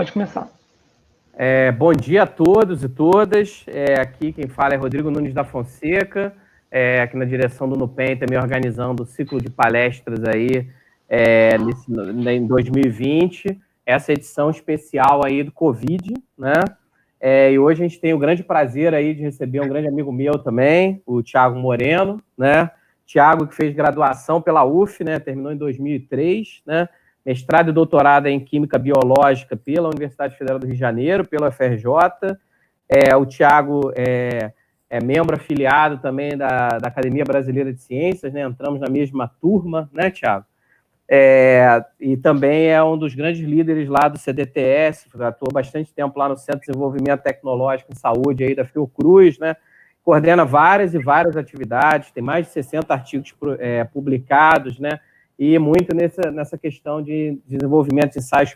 Pode começar. Bom dia a todos e todas. Aqui quem fala é Rodrigo Nunes da Fonseca, aqui na direção do NUPEM, também organizando o ciclo de palestras aí em 2020, essa edição especial aí do Covid, né? E hoje a gente tem o grande prazer aí de receber um grande amigo meu também, o Thiago Moreno, né? Thiago, que fez graduação pela UF, né? Terminou em 2003, né? Mestrado e doutorado em Química Biológica pela Universidade Federal do Rio de Janeiro, pela UFRJ. O Thiago é membro afiliado também da Academia Brasileira de Ciências, né? Entramos na mesma turma, né, Thiago? E também é um dos grandes líderes lá do CDTS, atuou bastante tempo lá no Centro de Desenvolvimento Tecnológico em Saúde aí da Fiocruz, né? Coordena várias e várias atividades, tem mais de 60 artigos publicados, né? E muito nessa questão de desenvolvimento de ensaios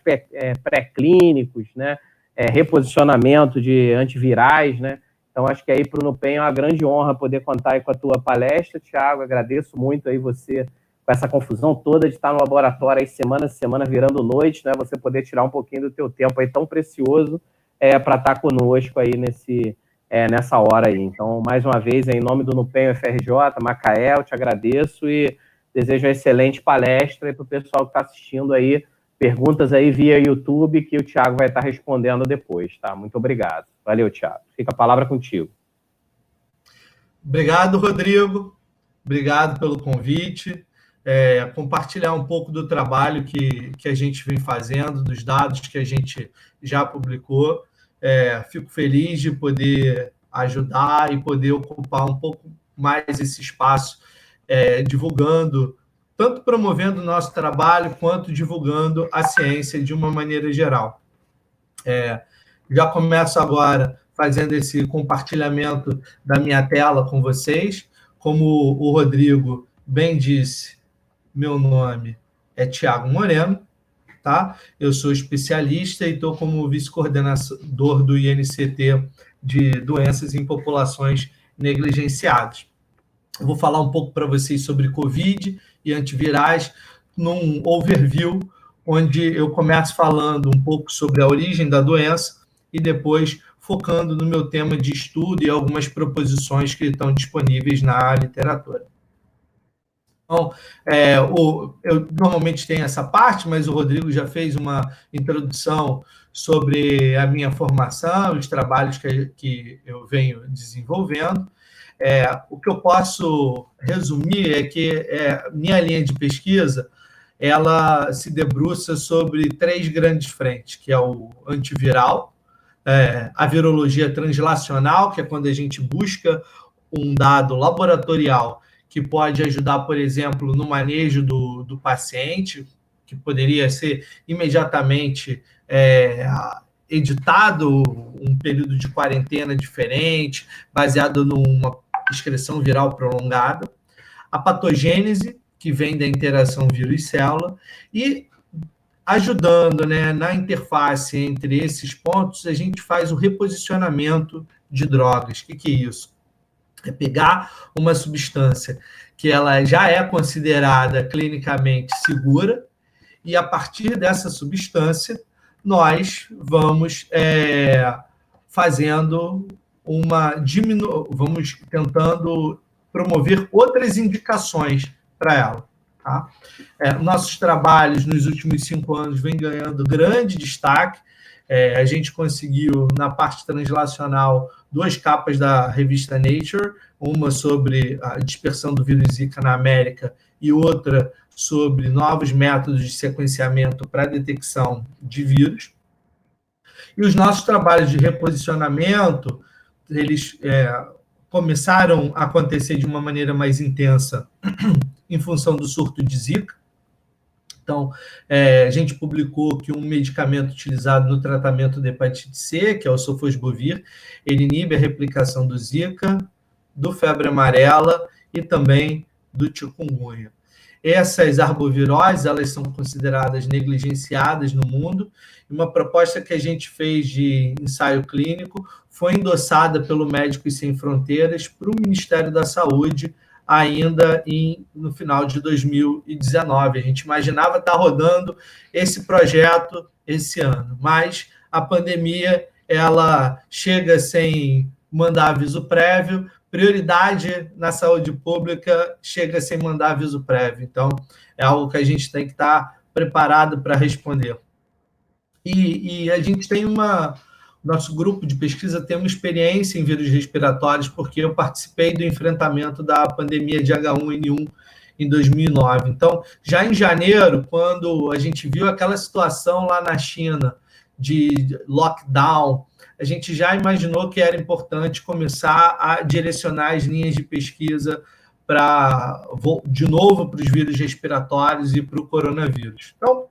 pré-clínicos, né? Reposicionamento de antivirais, né? Então, acho que aí para o NUPEM é uma grande honra poder contar aí com a tua palestra, Thiago. Agradeço muito aí você com essa confusão toda de estar no laboratório aí semana a semana virando noite, né? Você poder tirar um pouquinho do teu tempo aí tão precioso para estar conosco aí nessa hora aí. Então, mais uma vez, em nome do NUPEM UFRJ, Macaé, eu te agradeço e desejo uma excelente palestra para o pessoal que está assistindo aí, perguntas aí via YouTube que o Thiago vai estar respondendo depois, tá? Muito obrigado. Valeu, Thiago. Fica a palavra contigo. Obrigado, Rodrigo. Obrigado pelo convite. Compartilhar um pouco do trabalho que a gente vem fazendo, dos dados que a gente já publicou. Fico feliz de poder ajudar e poder ocupar um pouco mais esse espaço, divulgando, tanto promovendo o nosso trabalho, quanto divulgando a ciência de uma maneira geral. Já começo agora fazendo esse compartilhamento da minha tela com vocês. Como o Rodrigo bem disse, meu nome é Thiago Moreno, tá? Eu sou especialista e estou como vice-coordenador do INCT de doenças em populações negligenciadas. Eu vou falar um pouco para vocês sobre Covid e antivirais num overview, onde eu começo falando um pouco sobre a origem da doença e depois focando no meu tema de estudo e algumas proposições que estão disponíveis na literatura. Então, eu normalmente tenho essa parte, mas o Rodrigo já fez uma introdução sobre a minha formação, os trabalhos que eu venho desenvolvendo. O que eu posso resumir é que minha linha de pesquisa ela se debruça sobre 3 grandes frentes, que é o antiviral, a virologia translacional, que é quando a gente busca um dado laboratorial que pode ajudar, por exemplo, no manejo do paciente, que poderia ser imediatamente editado um período de quarentena diferente, baseado numa excreção viral prolongada, a patogênese, que vem da interação vírus-célula, e ajudando, né, na interface entre esses pontos, a gente faz o reposicionamento de drogas. O que é isso? É pegar uma substância que ela já é considerada clinicamente segura e, a partir dessa substância, nós vamos fazendo vamos tentando promover outras indicações para ela. Tá? Nossos trabalhos nos últimos 5 anos vêm ganhando grande destaque. A gente conseguiu, na parte translacional, 2 capas da revista Nature, uma sobre a dispersão do vírus Zika na América e outra sobre novos métodos de sequenciamento para detecção de vírus. E os nossos trabalhos de reposicionamento, eles começaram a acontecer de uma maneira mais intensa em função do surto de Zika. Então, a gente publicou que um medicamento utilizado no tratamento da hepatite C, que é o sofosbuvir, ele inibe a replicação do Zika, do febre amarela e também do chikungunya. Essas arboviroses, elas são consideradas negligenciadas no mundo, e uma proposta que a gente fez de ensaio clínico foi endossada pelo Médicos Sem Fronteiras para o Ministério da Saúde, ainda no final de 2019. A gente imaginava estar rodando esse projeto esse ano, mas a pandemia ela chega sem mandar aviso prévio, prioridade na saúde pública chega sem mandar aviso prévio. Então, é algo que a gente tem que estar preparado para responder. E a gente tem nosso grupo de pesquisa tem uma experiência em vírus respiratórios, porque eu participei do enfrentamento da pandemia de H1N1 em 2009. Então, já em janeiro, quando a gente viu aquela situação lá na China de lockdown, a gente já imaginou que era importante começar a direcionar as linhas de pesquisa de novo para os vírus respiratórios e para o coronavírus. Então,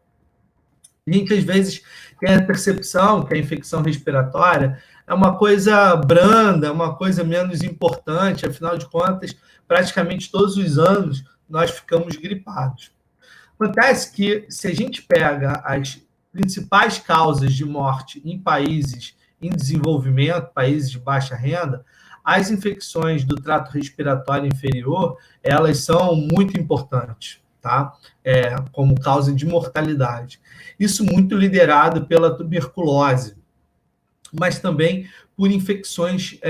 muitas vezes tem a percepção que a infecção respiratória é uma coisa branda, uma coisa menos importante, afinal de contas, praticamente todos os anos nós ficamos gripados. Acontece que, se a gente pega as principais causas de morte em países em desenvolvimento, países de baixa renda, as infecções do trato respiratório inferior, elas são muito importantes, tá? Como causa de mortalidade. Isso muito liderado pela tuberculose, mas também por infecções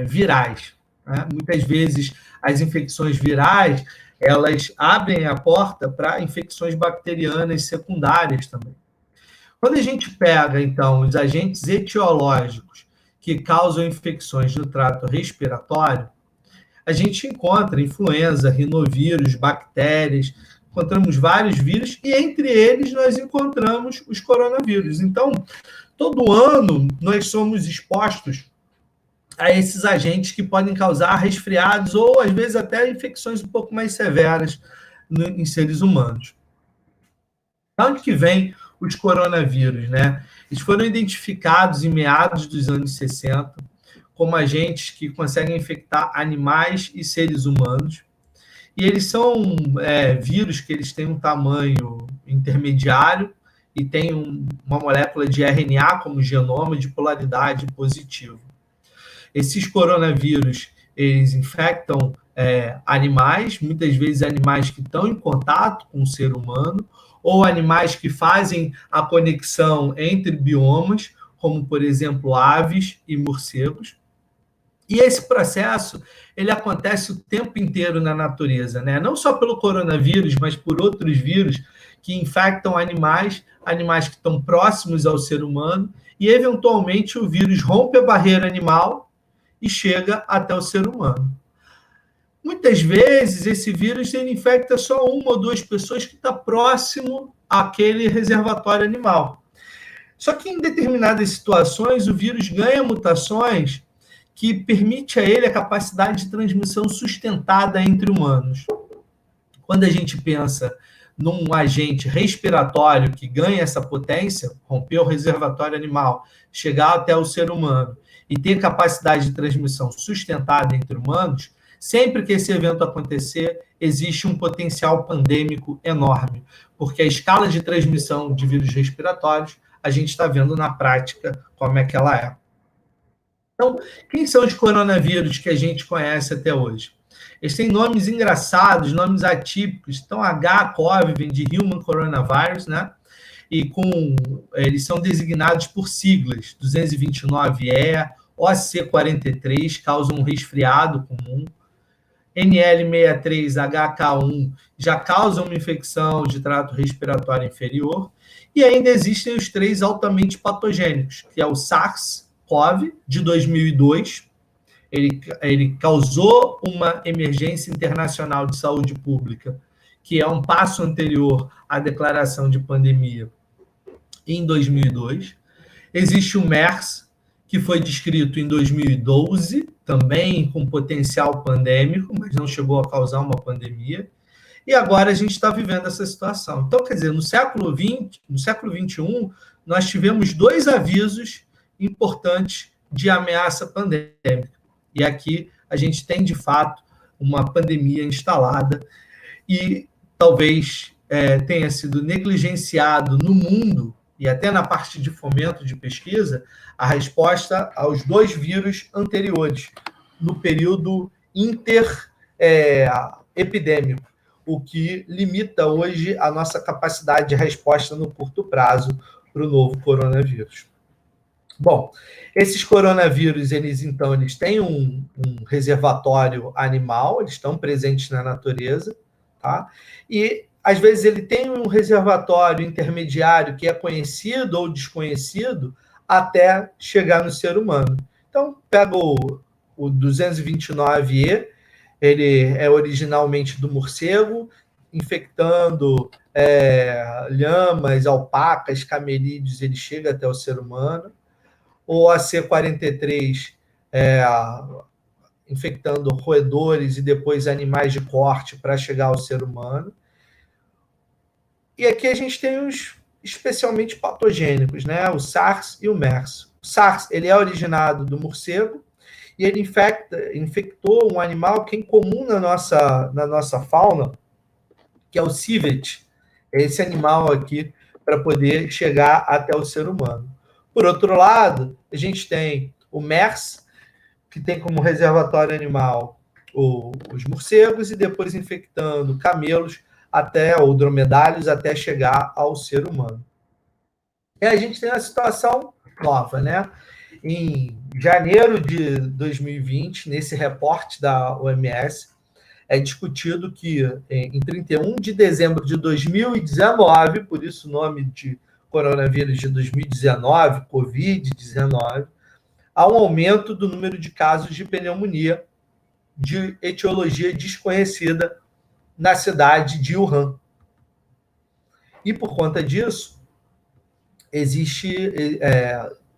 virais, né? Muitas vezes as infecções virais elas abrem a porta para infecções bacterianas secundárias também. Quando a gente pega, então, os agentes etiológicos que causam infecções no trato respiratório, a gente encontra influenza, rinovírus, bactérias, encontramos vários vírus e, entre eles, nós encontramos os coronavírus. Então, todo ano, nós somos expostos a esses agentes que podem causar resfriados ou, às vezes, até infecções um pouco mais severas em seres humanos. De onde que vem os coronavírus, né? Eles foram identificados em meados dos anos 60 como agentes que conseguem infectar animais e seres humanos. E eles são vírus que eles têm um tamanho intermediário e têm uma molécula de RNA como genoma de polaridade positiva. Esses coronavírus, eles infectam animais, muitas vezes animais que estão em contato com o ser humano, ou animais que fazem a conexão entre biomas, como, por exemplo, aves e morcegos. E esse processo, ele acontece o tempo inteiro na natureza, né? Não só pelo coronavírus, mas por outros vírus que infectam animais que estão próximos ao ser humano, e, eventualmente, o vírus rompe a barreira animal e chega até o ser humano. Muitas vezes, esse vírus ele infecta só uma ou duas pessoas que estão próximo àquele reservatório animal. Só que, em determinadas situações, o vírus ganha mutações que permite a ele a capacidade de transmissão sustentada entre humanos. Quando a gente pensa num agente respiratório que ganha essa potência, romper o reservatório animal, chegar até o ser humano e ter capacidade de transmissão sustentada entre humanos, sempre que esse evento acontecer, existe um potencial pandêmico enorme, porque a escala de transmissão de vírus respiratórios, a gente está vendo na prática como é que ela é. Então, quem são os coronavírus que a gente conhece até hoje? Eles têm nomes engraçados, nomes atípicos. Então, H-CoV vem de Human Coronavirus, né? E eles são designados por siglas, 229E, OC43, causam um resfriado comum, NL63HK1 já causa uma infecção de trato respiratório inferior, e ainda existem os três altamente patogênicos, que é o SARS-CoV, de 2002, ele causou uma emergência internacional de saúde pública, que é um passo anterior à declaração de pandemia em 2002. Existe o MERS, que foi descrito em 2012, também com potencial pandêmico, mas não chegou a causar uma pandemia. E agora a gente está vivendo essa situação. Então, quer dizer, no século XXI, nós tivemos dois avisos importantes de ameaça pandêmica. E aqui a gente tem, de fato, uma pandemia instalada e talvez tenha sido negligenciado no mundo e até na parte de fomento de pesquisa, a resposta aos dois vírus anteriores, no período interepidêmico, o que limita hoje a nossa capacidade de resposta no curto prazo para o novo coronavírus. Bom, esses coronavírus, eles têm um reservatório animal, eles estão presentes na natureza, tá? E, às vezes, ele tem um reservatório intermediário que é conhecido ou desconhecido até chegar no ser humano. Então, pega o 229E, ele é originalmente do morcego, infectando lhamas, alpacas, camelídeos, ele chega até o ser humano. Ou a C43, infectando roedores e depois animais de corte para chegar ao ser humano. E aqui a gente tem os especialmente patogênicos, né? O SARS e o MERS. O SARS, ele é originado do morcego e ele infectou um animal que é incomum na nossa fauna, que é o civet, esse animal aqui, para poder chegar até o ser humano. Por outro lado, a gente tem o MERS, que tem como reservatório animal os morcegos, e depois infectando camelos ou dromedários até chegar ao ser humano. E a gente tem uma situação nova, né? Em janeiro de 2020, nesse reporte da OMS, é discutido que em 31 de dezembro de 2019, por isso o nome de coronavírus de 2019, Covid-19, há um aumento do número de casos de pneumonia de etiologia desconhecida na cidade de Wuhan. E por conta disso,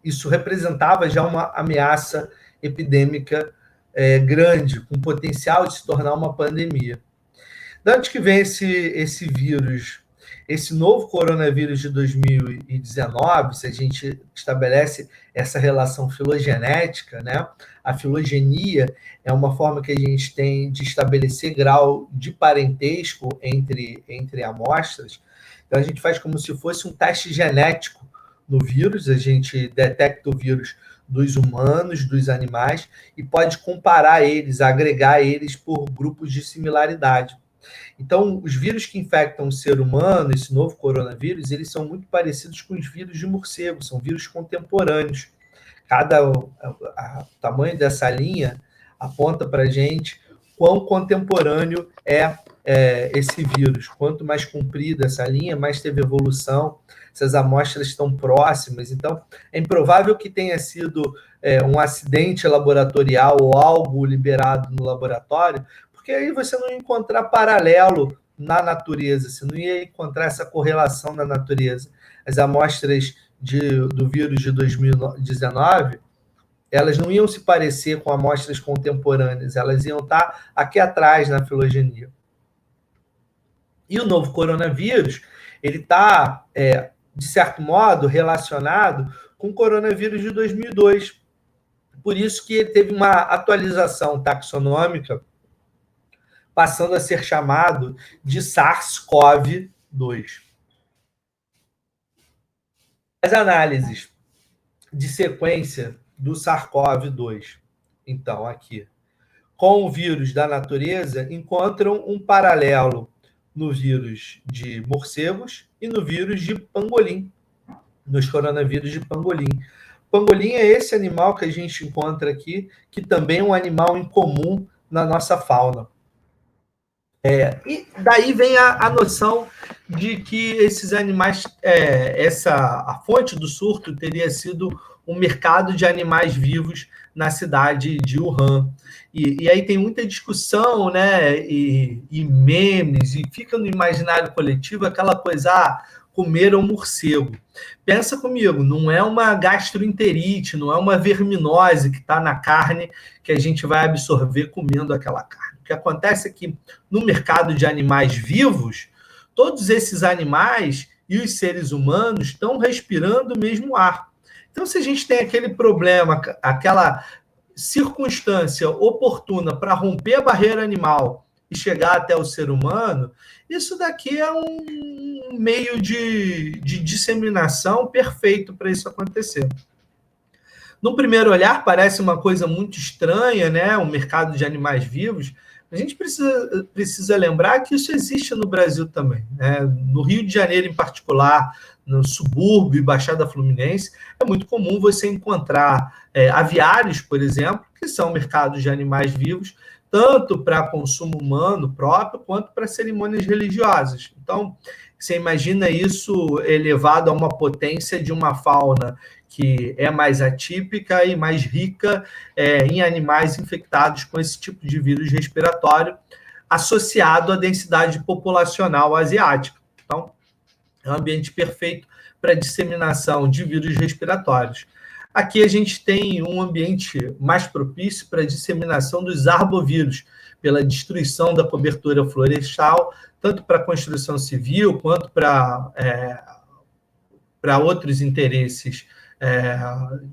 isso representava já uma ameaça epidêmica grande, com potencial de se tornar uma pandemia. De onde que vem esse vírus? Esse novo coronavírus de 2019, se a gente estabelece essa relação filogenética, né? A filogenia é uma forma que a gente tem de estabelecer grau de parentesco entre amostras. Então, a gente faz como se fosse um teste genético no vírus, a gente detecta o vírus dos humanos, dos animais, e pode comparar eles, agregar eles por grupos de similaridade. Então, os vírus que infectam o ser humano, esse novo coronavírus, eles são muito parecidos com os vírus de morcego, são vírus contemporâneos. O tamanho dessa linha aponta para a gente quão contemporâneo é esse vírus. Quanto mais comprida essa linha, mais teve evolução, essas amostras estão próximas. Então, é improvável que tenha sido um acidente laboratorial ou algo liberado no laboratório, porque aí você não ia encontrar paralelo na natureza, você não ia encontrar essa correlação na natureza. As amostras do vírus de 2019, elas não iam se parecer com amostras contemporâneas, elas iam estar aqui atrás na filogenia. E o novo coronavírus, ele está, de certo modo, relacionado com o coronavírus de 2002. Por isso que ele teve uma atualização taxonômica, passando a ser chamado de SARS-CoV-2. As análises de sequência do SARS-CoV-2, então, aqui, com o vírus da natureza, encontram um paralelo no vírus de morcegos e no vírus de pangolim, nos coronavírus de pangolim. Pangolim é esse animal que a gente encontra aqui, que também é um animal incomum na nossa fauna. E daí vem a noção de que esses animais, a fonte do surto teria sido um mercado de animais vivos na cidade de Wuhan. E aí tem muita discussão, né, e memes, e fica no imaginário coletivo aquela coisa, comer um morcego. Pensa comigo, não é uma gastroenterite, não é uma verminose que está na carne que a gente vai absorver comendo aquela carne. O que acontece é que no mercado de animais vivos, todos esses animais e os seres humanos estão respirando o mesmo ar. Então, se a gente tem aquele problema, aquela circunstância oportuna para romper a barreira animal e chegar até o ser humano, isso daqui é um meio de disseminação perfeito para isso acontecer. No primeiro olhar, parece uma coisa muito estranha, né? O mercado de animais vivos. A gente precisa lembrar que isso existe no Brasil também, né? No Rio de Janeiro, em particular, no subúrbio e Baixada Fluminense, é muito comum você encontrar aviários, por exemplo, que são mercados de animais vivos, tanto para consumo humano próprio, quanto para cerimônias religiosas. Então, você imagina isso elevado a uma potência de uma fauna que é mais atípica e mais rica em animais infectados com esse tipo de vírus respiratório, associado à densidade populacional asiática. Então, é um ambiente perfeito para disseminação de vírus respiratórios. Aqui a gente tem um ambiente mais propício para a disseminação dos arbovírus, pela destruição da cobertura florestal, tanto para a construção civil quanto para outros interesses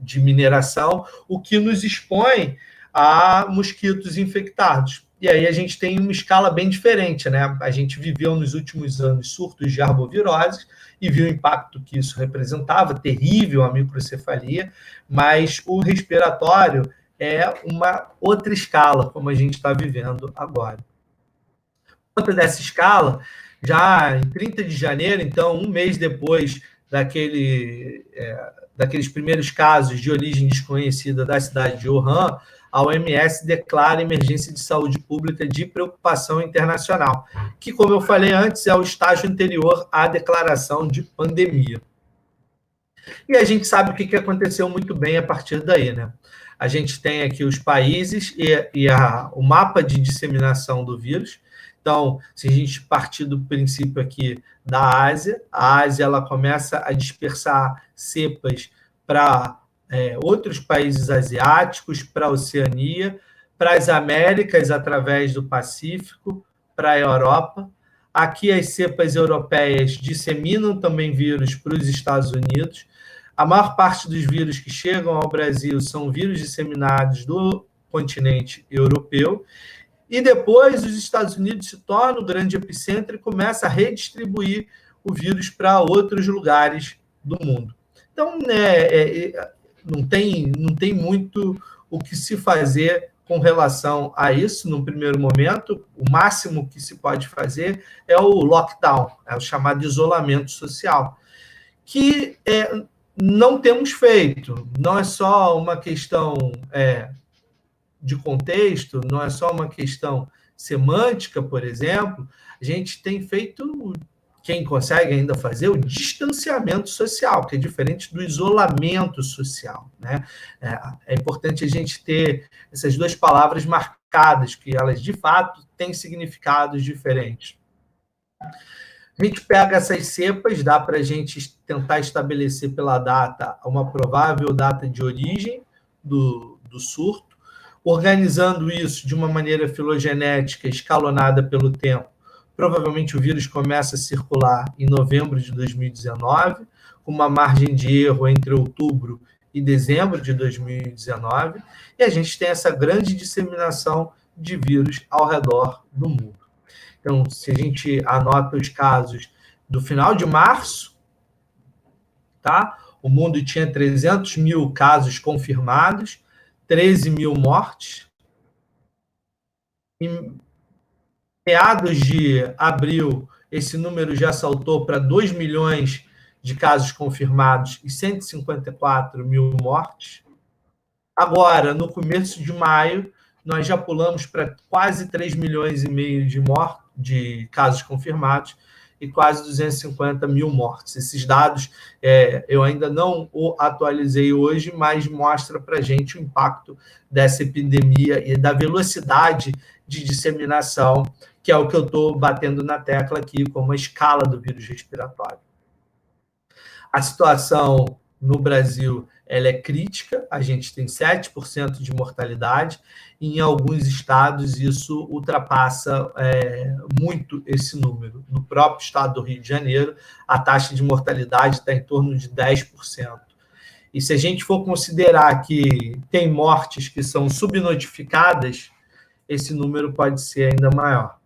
de mineração, o que nos expõe a mosquitos infectados. E aí a gente tem uma escala bem diferente, né? A gente viveu nos últimos anos surtos de arbovirose e viu o impacto que isso representava, terrível a microcefalia, mas o respiratório é uma outra escala, como a gente está vivendo agora. Conta dessa escala, já em 30 de janeiro, então, um mês depois daqueles primeiros casos de origem desconhecida da cidade de Wuhan, a OMS declara emergência de saúde pública de preocupação internacional, que, como eu falei antes, é o estágio anterior à declaração de pandemia. E a gente sabe o que aconteceu muito bem a partir daí, né? A gente tem aqui os países e o mapa de disseminação do vírus. Então, se a gente partir do princípio aqui da Ásia, a Ásia ela começa a dispersar cepas para outros países asiáticos, para a Oceania, para as Américas através do Pacífico, para a Europa. Aqui as cepas europeias disseminam também vírus para os Estados Unidos. A maior parte dos vírus que chegam ao Brasil são vírus disseminados do continente europeu. E depois os Estados Unidos se tornam o grande epicentro e começa a redistribuir o vírus para outros lugares do mundo. Então, não tem muito o que se fazer com relação a isso no primeiro momento. O máximo que se pode fazer é o lockdown, é o chamado isolamento social, que não temos feito. Não é só uma questão de contexto, não é só uma questão semântica, por exemplo. A gente tem feito, quem consegue ainda fazer, o distanciamento social, que é diferente do isolamento social, né? É importante a gente ter essas duas palavras marcadas, que elas, de fato, têm significados diferentes. A gente pega essas cepas, dá para a gente tentar estabelecer pela data uma provável data de origem do surto, organizando isso de uma maneira filogenética escalonada pelo tempo. Provavelmente o vírus começa a circular em novembro de 2019, com uma margem de erro entre outubro e dezembro de 2019, e a gente tem essa grande disseminação de vírus ao redor do mundo. Então, se a gente anota os casos do final de março, tá? O mundo tinha 300 mil casos confirmados, 13 mil mortes. Em meados de abril, esse número já saltou para 2 milhões de casos confirmados e 154 mil mortes. Agora, no começo de maio, nós já pulamos para quase 3 milhões e meio de casos confirmados e quase 250 mil mortes. Esses dados eu ainda não o atualizei hoje, mas mostra para a gente o impacto dessa epidemia e da velocidade de disseminação, que é o que eu estou batendo na tecla aqui como a escala do vírus respiratório. A situação no Brasil ela é crítica, a gente tem 7% de mortalidade, e em alguns estados isso ultrapassa muito esse número. No próprio estado do Rio de Janeiro, a taxa de mortalidade está em torno de 10%. E se a gente for considerar que tem mortes que são subnotificadas, esse número pode ser ainda maior.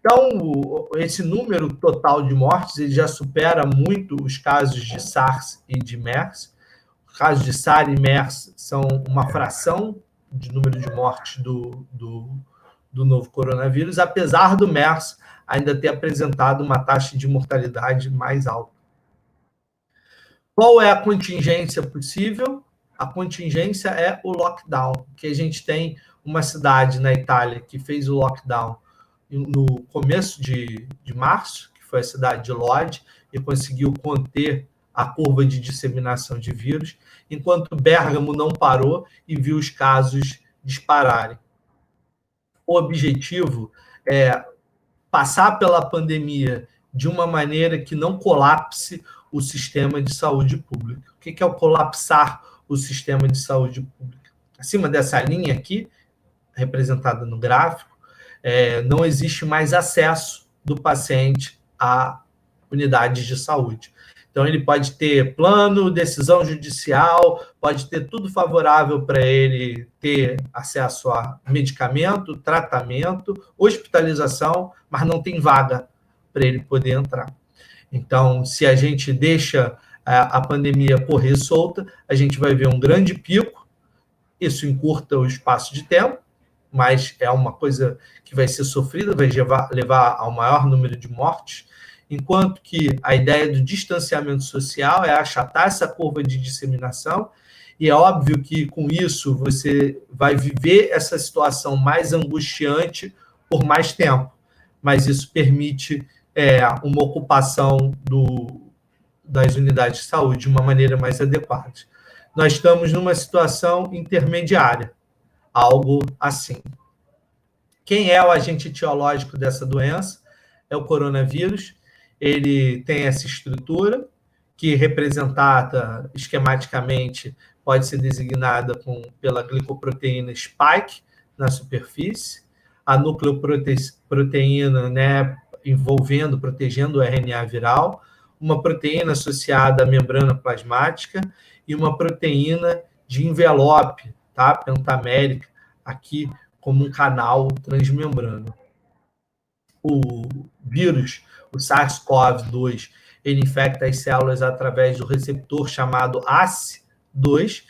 Então, esse número total de mortes ele já supera muito os casos de SARS e de MERS. Os casos de SARS e MERS são uma fração de número de mortes do novo coronavírus, apesar do MERS ainda ter apresentado uma taxa de mortalidade mais alta. Qual é a contingência possível? A contingência é o lockdown, que a gente tem uma cidade na Itália que fez o lockdown no começo de março, que foi a cidade de Lodi, e conseguiu conter a curva de disseminação de vírus, enquanto Bérgamo não parou e viu os casos dispararem. O objetivo é passar pela pandemia de uma maneira que não colapse o sistema de saúde pública. O que é o colapsar o sistema de saúde pública? Acima dessa linha aqui, representada no gráfico, não existe mais acesso do paciente a unidades de saúde. Então, ele pode ter plano, decisão judicial, pode ter tudo favorável para ele ter acesso a medicamento, tratamento, hospitalização, mas não tem vaga para ele poder entrar. Então, se a gente deixa a pandemia correr solta, a gente vai ver um grande pico, isso encurta o espaço de tempo, mas é uma coisa que vai ser sofrida, vai levar ao maior número de mortes, enquanto que a ideia do distanciamento social é achatar essa curva de disseminação, e é óbvio que com isso você vai viver essa situação mais angustiante por mais tempo, mas isso permite uma ocupação das unidades de saúde de uma maneira mais adequada. Nós estamos numa situação intermediária, algo assim. Quem é o agente etiológico dessa doença? É o coronavírus. Ele tem essa estrutura, que representada esquematicamente pode ser designada pela glicoproteína spike na superfície, a nucleoproteína, né, protegendo o RNA viral, uma proteína associada à membrana plasmática e uma proteína de envelope, tá, pentamérica, aqui como um canal transmembrano. O vírus, o SARS-CoV-2, ele infecta as células através do receptor chamado ACE2,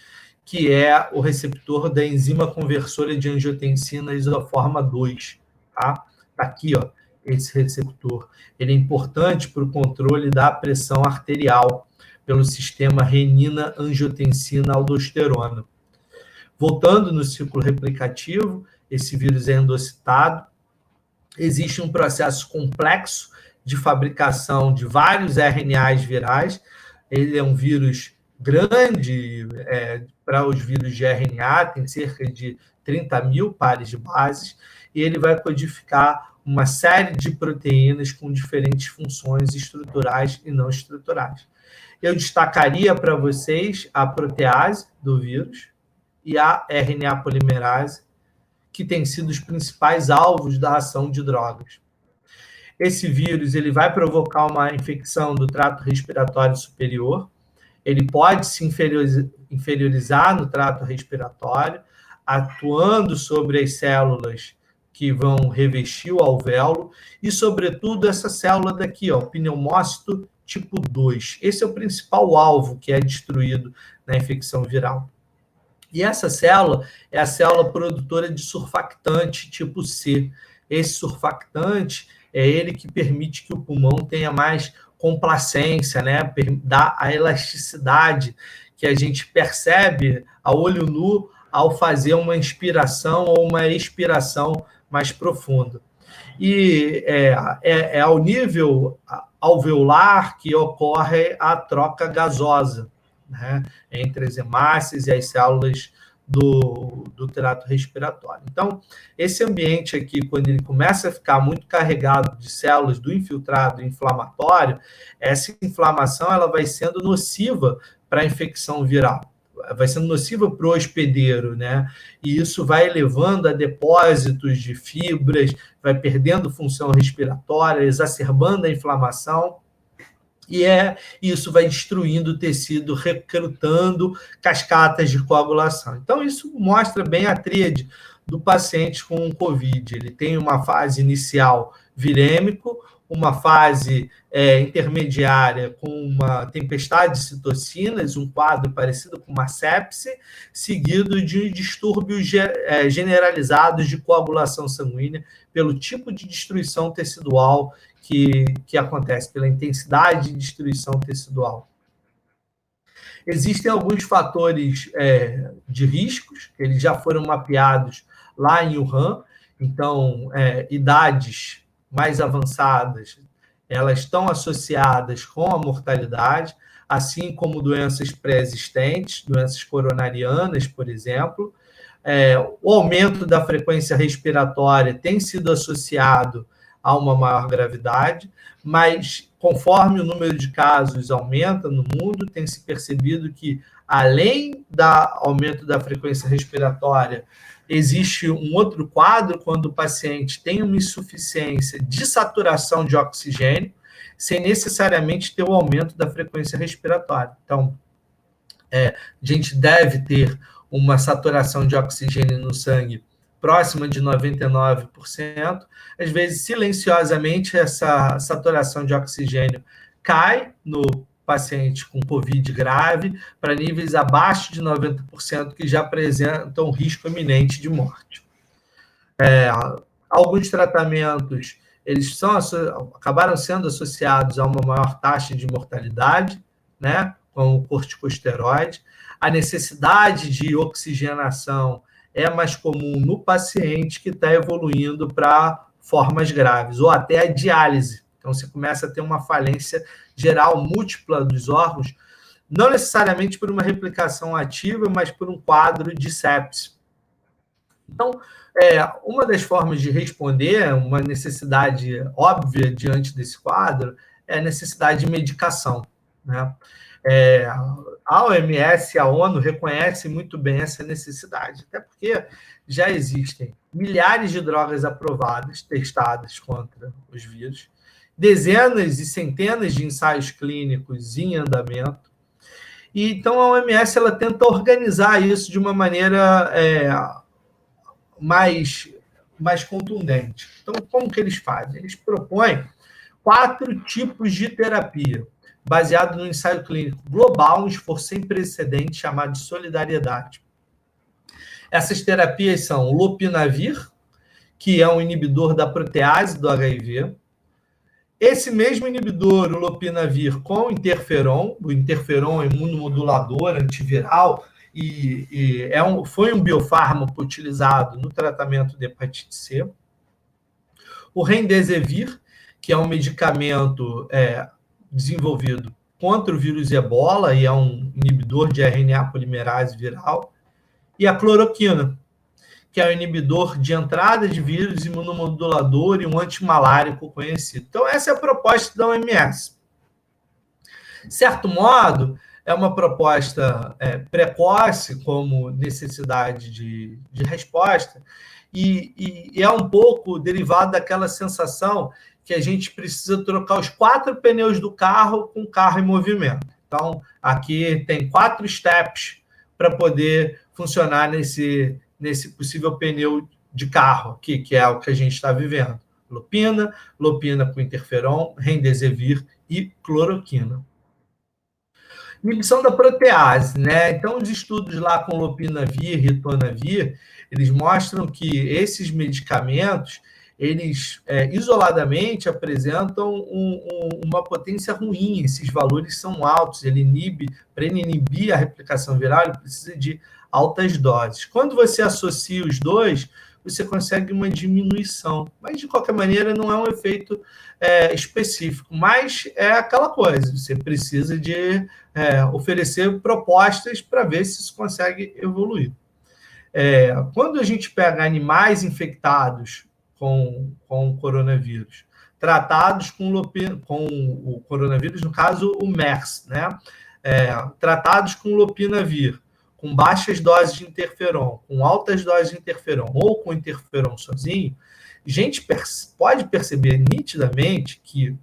que é o receptor da enzima conversora de angiotensina isoforma 2. Tá? Aqui, ó, esse receptor. Ele é importante para o controle da pressão arterial pelo sistema renina-angiotensina-aldosterona. Voltando no ciclo replicativo, esse vírus é endocitado. Existe um processo complexo de fabricação de vários RNAs virais. Ele é um vírus grande, para os vírus de RNA, tem cerca de 30 mil pares de bases, e ele vai codificar uma série de proteínas com diferentes funções estruturais e não estruturais. Eu destacaria para vocês a protease do vírus e a RNA polimerase, que têm sido os principais alvos da ação de drogas. Esse vírus ele vai provocar uma infecção do trato respiratório superior, ele pode se inferiorizar no trato respiratório, atuando sobre as células que vão revestir o alvéolo e, sobretudo, essa célula daqui, ó, o pneumócito tipo 2. Esse é o principal alvo que é destruído na infecção viral. E essa célula é a célula produtora de surfactante tipo C. Esse surfactante é ele que permite que o pulmão tenha mais complacência, né? Dá a elasticidade que a gente percebe a olho nu ao fazer uma inspiração ou uma expiração mais profunda. E é ao nível alveolar que ocorre a troca gasosa, né, entre as hemácias e as células do trato respiratório. Então, esse ambiente aqui, quando ele começa a ficar muito carregado de células do infiltrado inflamatório, essa inflamação ela vai sendo nociva para a infecção viral, vai sendo nociva para o hospedeiro, né? E isso vai levando a depósitos de fibras, vai perdendo função respiratória, exacerbando a inflamação, e isso vai destruindo o tecido, recrutando cascatas de coagulação. Então, isso mostra bem a tríade do paciente com Covid. Ele tem uma fase inicial virêmico, uma fase intermediária com uma tempestade de citocinas, um quadro parecido com uma sepse, seguido de distúrbios generalizados de coagulação sanguínea pelo tipo de destruição tecidual que acontece, pela intensidade de destruição tecidual. Existem alguns fatores de riscos, que eles já foram mapeados lá em Wuhan, então, idades mais avançadas, elas estão associadas com a mortalidade, assim como doenças pré-existentes, doenças coronarianas, por exemplo. O aumento da frequência respiratória tem sido associado a uma maior gravidade, mas conforme o número de casos aumenta no mundo, tem se percebido que, além do aumento da frequência respiratória, existe um outro quadro quando o paciente tem uma insuficiência de saturação de oxigênio, sem necessariamente ter o aumento da frequência respiratória. Então, a gente deve ter uma saturação de oxigênio no sangue próxima de 99%. Às vezes, silenciosamente, essa saturação de oxigênio cai no paciente com COVID grave para níveis abaixo de 90%, que já apresentam risco iminente de morte. Alguns tratamentos eles acabaram sendo associados a uma maior taxa de mortalidade, né, com o corticosteroide. A necessidade de oxigenação é mais comum no paciente que está evoluindo para formas graves, ou até a diálise. Então, você começa a ter uma falência geral múltipla dos órgãos, não necessariamente por uma replicação ativa, mas por um quadro de sepse. Então, uma das formas de responder, uma necessidade óbvia diante desse quadro, é a necessidade de medicação, né? A OMS e a ONU reconhecem muito bem essa necessidade, até porque já existem milhares de drogas aprovadas, testadas contra os vírus, dezenas e centenas de ensaios clínicos em andamento, e então a OMS ela tenta organizar isso de uma maneira mais contundente. Então, como que eles fazem? Eles propõem 4 tipos de terapia, baseado no ensaio clínico global, um esforço sem precedente chamado de solidariedade. Essas terapias são o lopinavir, que é um inibidor da protease do HIV. Esse mesmo inibidor, o lopinavir, com interferon, o interferon é imunomodulador, antiviral, e foi um biofármaco utilizado no tratamento de hepatite C. O remdesivir, que é um medicamento desenvolvido contra o vírus Ebola e é um inibidor de RNA polimerase viral, e a cloroquina, que é um inibidor de entrada de vírus, imunomodulador e um antimalárico conhecido. Então, essa é a proposta da OMS. De certo modo, é uma proposta precoce, como necessidade de resposta, e é um pouco derivado daquela sensação que a gente precisa trocar os 4 pneus do carro com o carro em movimento. Então, aqui tem 4 steps para poder funcionar nesse possível pneu de carro, que é o que a gente está vivendo. Lopina com interferon, remdesivir e cloroquina. Inibição da protease, né? Então, os estudos lá com lopinavir e ritonavir, eles mostram que esses medicamentos, eles isoladamente apresentam uma potência ruim, esses valores são altos, para ele inibir a replicação viral, ele precisa de altas doses. Quando você associa os dois, você consegue uma diminuição, mas de qualquer maneira não é um efeito específico, mas é aquela coisa, você precisa de oferecer propostas para ver se isso consegue evoluir. Quando a gente pega animais infectados com o coronavírus, tratados com o coronavírus, no caso o MERS, né? Tratados com lopinavir, com baixas doses de interferon, com altas doses de interferon ou com interferon sozinho, a gente pode perceber nitidamente que,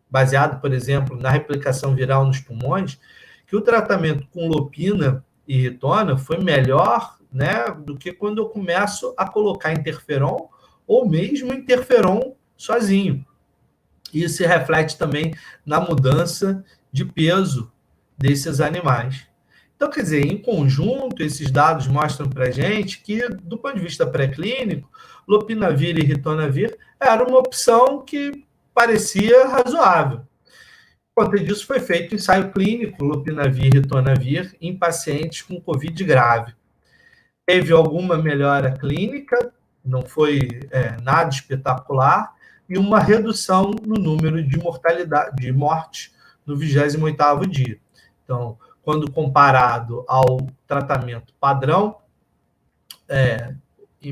baseado, por exemplo, na replicação viral nos pulmões, que o tratamento com lopina e ritona foi melhor, né, do que quando eu começo a colocar interferon ou mesmo interferon sozinho. Isso se reflete também na mudança de peso desses animais. Então, quer dizer, em conjunto, esses dados mostram para a gente que, do ponto de vista pré-clínico, lopinavir e ritonavir era uma opção que parecia razoável. Por conta disso, foi feito o ensaio clínico lopinavir e ritonavir em pacientes com Covid grave. Teve alguma melhora clínica, não foi nada espetacular, e uma redução no número de mortalidade, de mortes no 28º dia. Então, quando comparado ao tratamento padrão,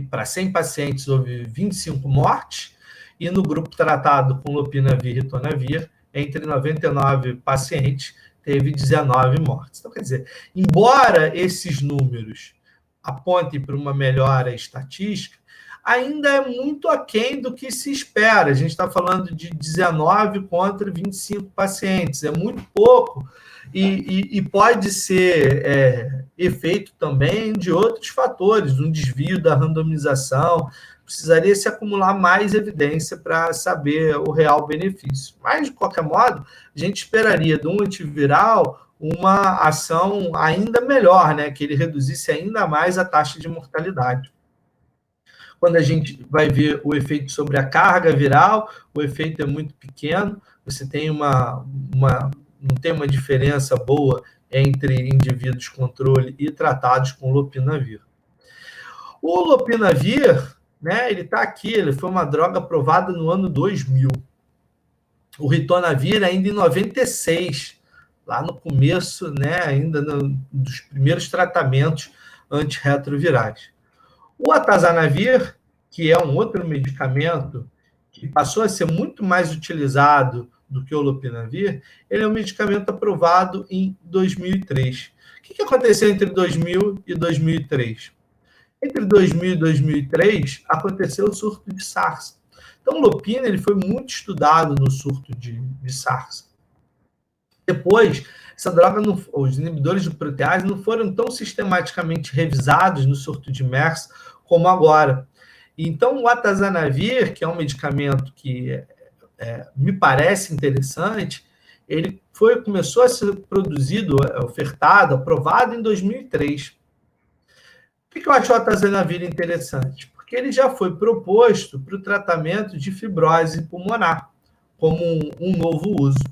para 100 pacientes houve 25 mortes, e no grupo tratado com lopinavir e ritonavir, entre 99 pacientes, teve 19 mortes. Então, quer dizer, embora esses números apontem para uma melhora estatística, ainda é muito aquém do que se espera. A gente está falando de 19 contra 25 pacientes, é muito pouco, e pode ser efeito também de outros fatores, um desvio da randomização. Precisaria se acumular mais evidência para saber o real benefício. Mas, de qualquer modo, a gente esperaria de um antiviral uma ação ainda melhor, né? Que ele reduzisse ainda mais a taxa de mortalidade. Quando a gente vai ver o efeito sobre a carga viral, o efeito é muito pequeno, você tem não tem uma diferença boa entre indivíduos controle e tratados com lopinavir. O lopinavir, né, ele está aqui, ele foi uma droga aprovada no ano 2000. O ritonavir ainda em 96, lá no começo, né, ainda dos primeiros tratamentos antirretrovirais. O atazanavir, que é um outro medicamento que passou a ser muito mais utilizado do que o lopinavir, ele é um medicamento aprovado em 2003. O que aconteceu entre 2000 e 2003? Entre 2000 e 2003, aconteceu o surto de SARS. Então, o lopina ele foi muito estudado no surto de SARS. Depois, essa droga, os inibidores de protease não foram tão sistematicamente revisados no surto de MERS como agora. Então, o atazanavir, que é um medicamento que me parece interessante, ele começou a ser produzido, ofertado, aprovado em 2003. Por que eu acho o atazanavir interessante? Porque ele já foi proposto para o tratamento de fibrose pulmonar, como um novo uso.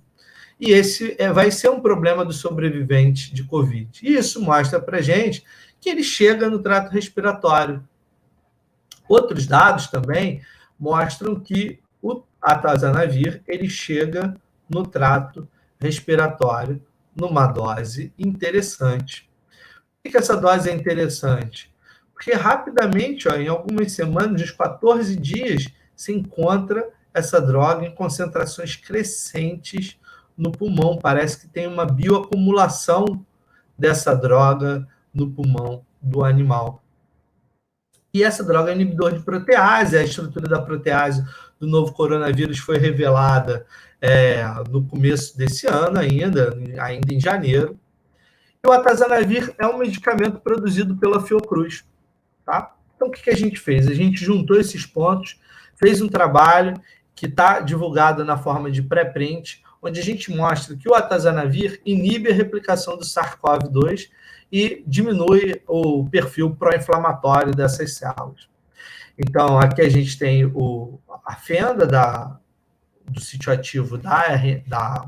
E esse vai ser um problema do sobrevivente de Covid. E isso mostra para a gente que ele chega no trato respiratório. Outros dados também mostram que o atazanavir ele chega no trato respiratório numa dose interessante. Por que essa dose é interessante? Porque rapidamente, em algumas semanas, uns 14 dias, se encontra essa droga em concentrações crescentes no pulmão. Parece que tem uma bioacumulação dessa droga no pulmão do animal. E essa droga é inibidor de protease. A estrutura da protease do novo coronavírus foi revelada no começo desse ano, ainda em janeiro. E o atazanavir é um medicamento produzido pela Fiocruz. Tá? Então, o que a gente fez? A gente juntou esses pontos, fez um trabalho que está divulgado na forma de pré-print, onde a gente mostra que o atazanavir inibe a replicação do SARS-CoV-2 e diminui o perfil pró-inflamatório dessas células. Então, aqui a gente tem a fenda do sítio ativo da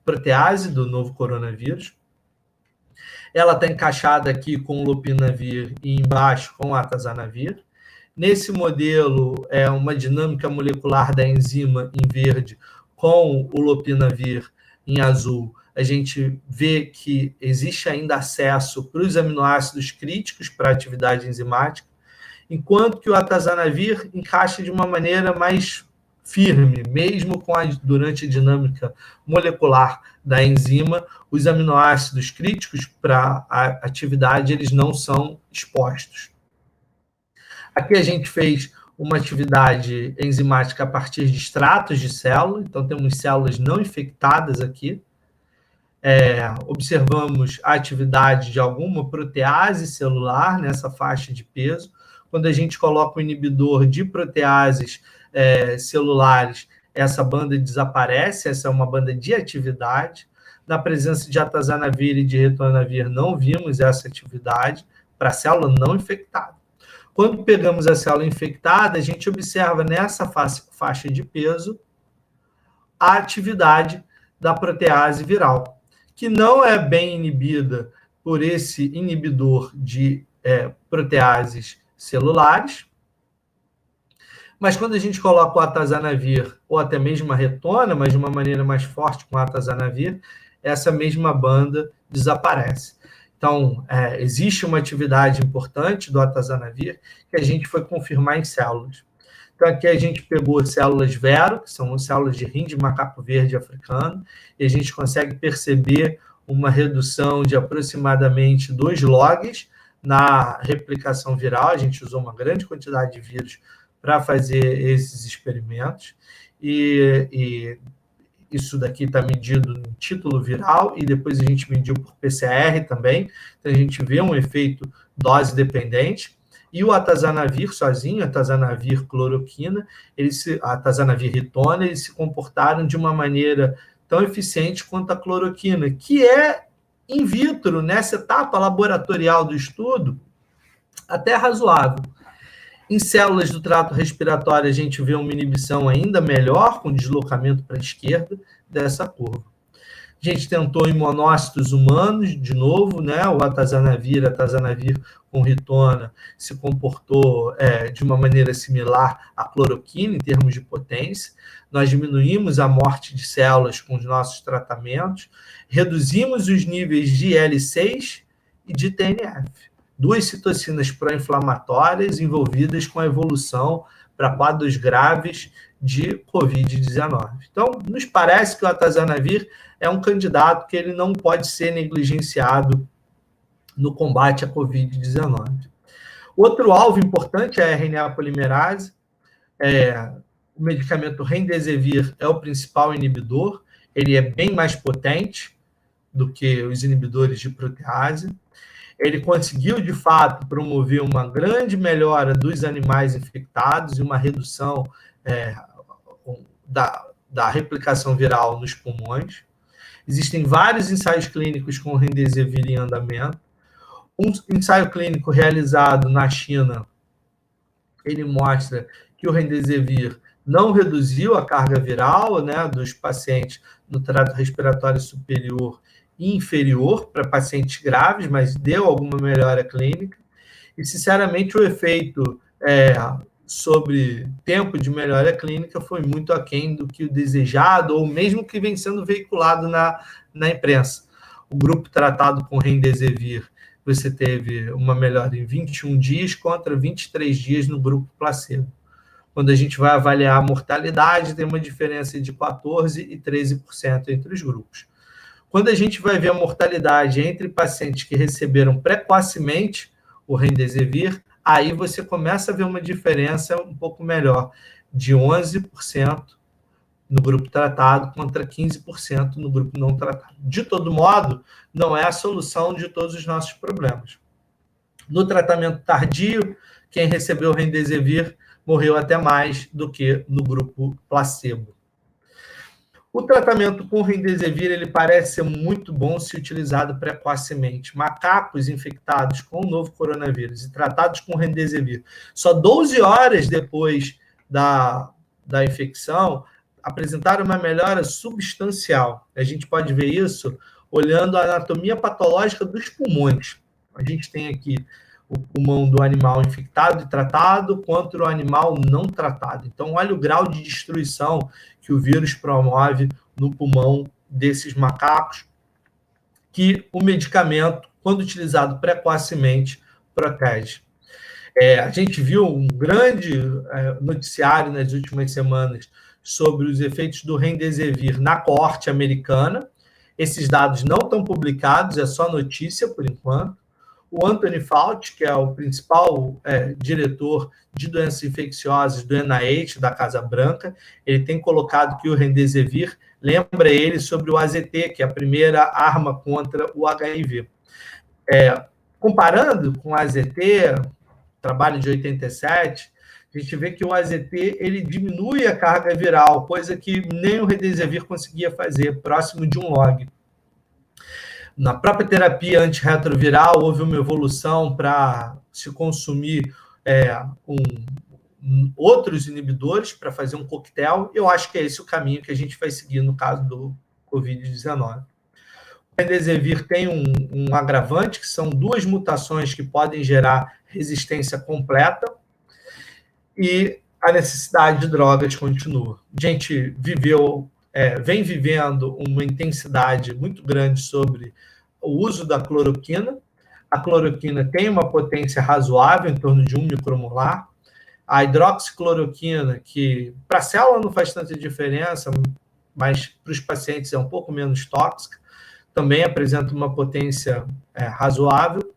protease do novo coronavírus. Ela está encaixada aqui com o lopinavir e embaixo com o atazanavir. Nesse modelo, é uma dinâmica molecular da enzima em verde com o lopinavir em azul. A gente vê que existe ainda acesso para os aminoácidos críticos para a atividade enzimática, enquanto que o atazanavir encaixa de uma maneira mais firme, mesmo durante a dinâmica molecular da enzima, os aminoácidos críticos para a atividade eles não são expostos. Aqui a gente fez uma atividade enzimática a partir de extratos de célula, então temos células não infectadas aqui. Observamos a atividade de alguma protease celular nessa faixa de peso. Quando a gente coloca o inibidor de proteases celulares, essa banda desaparece, essa é uma banda de atividade. Na presença de atazanavir e de ritonavir, não vimos essa atividade para a célula não infectada. Quando pegamos a célula infectada, a gente observa nessa faixa de peso a atividade da protease viral, que não é bem inibida por esse inibidor de proteases celulares, mas quando a gente coloca o atazanavir, ou até mesmo a retona, mas de uma maneira mais forte com o atazanavir, essa mesma banda desaparece. Então, existe uma atividade importante do atazanavir que a gente foi confirmar em células. Então, aqui a gente pegou células Vero, que são células de rim de macaco verde africano, e a gente consegue perceber uma redução de aproximadamente 2 logs na replicação viral. A gente usou uma grande quantidade de vírus para fazer esses experimentos, e isso daqui está medido no título viral, e depois a gente mediu por PCR também, então a gente vê um efeito dose dependente. E o atazanavir sozinho, atazanavir cloroquina, atazanavir ritona, eles se comportaram de uma maneira tão eficiente quanto a cloroquina, que é in vitro, nessa etapa laboratorial do estudo, até razoável. Em células do trato respiratório, a gente vê uma inibição ainda melhor, com deslocamento para a esquerda dessa curva. A gente tentou em monócitos humanos, de novo, né? O atazanavir com ritona se comportou de uma maneira similar à cloroquina em termos de potência. Nós diminuímos a morte de células com os nossos tratamentos, reduzimos os níveis de IL-6 e de TNF, duas citocinas pró-inflamatórias envolvidas com a evolução para quadros graves de Covid-19. Então, nos parece que o atazanavir é um candidato que ele não pode ser negligenciado no combate à Covid-19. Outro alvo importante é a RNA polimerase. O medicamento Remdesivir é o principal inibidor, ele é bem mais potente do que os inibidores de protease. Ele conseguiu, de fato, promover uma grande melhora dos animais infectados e uma redução da replicação viral nos pulmões. Existem vários ensaios clínicos com Remdesivir em andamento. Um ensaio clínico realizado na China, ele mostra que o Remdesivir não reduziu a carga viral, né, dos pacientes no trato respiratório superior e inferior para pacientes graves, mas deu alguma melhora clínica. E, sinceramente, o efeito sobre tempo de melhora clínica foi muito aquém do que o desejado, ou mesmo que vem sendo veiculado na imprensa. O grupo tratado com Remdesivir, você teve uma melhora em 21 dias contra 23 dias no grupo placebo. Quando a gente vai avaliar a mortalidade, tem uma diferença de 14% e 13% entre os grupos. Quando a gente vai ver a mortalidade entre pacientes que receberam precocemente o Remdesivir, aí você começa a ver uma diferença um pouco melhor, de 11% no grupo tratado contra 15% no grupo não tratado. De todo modo, não é a solução de todos os nossos problemas. No tratamento tardio, quem recebeu o Remdesivir morreu até mais do que no grupo placebo. O tratamento com Remdesivir, ele parece ser muito bom se utilizado precocemente. Macacos infectados com o novo coronavírus e tratados com Remdesivir, só 12 horas depois da infecção, apresentaram uma melhora substancial. A gente pode ver isso olhando a anatomia patológica dos pulmões. A gente tem aqui o pulmão do animal infectado e tratado contra o animal não tratado. Então, olha o grau de destruição que o vírus promove no pulmão desses macacos, que o medicamento, quando utilizado precocemente, protege. A gente viu um grande noticiário nas últimas semanas sobre os efeitos do Remdesivir na coorte americana. Esses dados não estão publicados, é só notícia por enquanto. O Anthony Fauci, que é o principal diretor de doenças infecciosas do NIH, da Casa Branca, ele tem colocado que o Remdesivir lembra ele sobre o AZT, que é a primeira arma contra o HIV. Comparando com o AZT, trabalho de 87, a gente vê que o AZT ele diminui a carga viral, coisa que nem o Remdesivir conseguia fazer, próximo de 1 log. Na própria terapia antirretroviral, houve uma evolução para se consumir outros inibidores para fazer um coquetel. Eu acho que é esse o caminho que a gente vai seguir no caso do Covid-19. O remdesivir tem um agravante, que são 2 mutações que podem gerar resistência completa, e a necessidade de drogas continua. A gente vem vivendo uma intensidade muito grande sobre o uso da cloroquina. A cloroquina tem uma potência razoável, em torno de 1 micromolar. A hidroxicloroquina, que para a célula não faz tanta diferença, mas para os pacientes é um pouco menos tóxica, também apresenta uma potência razoável.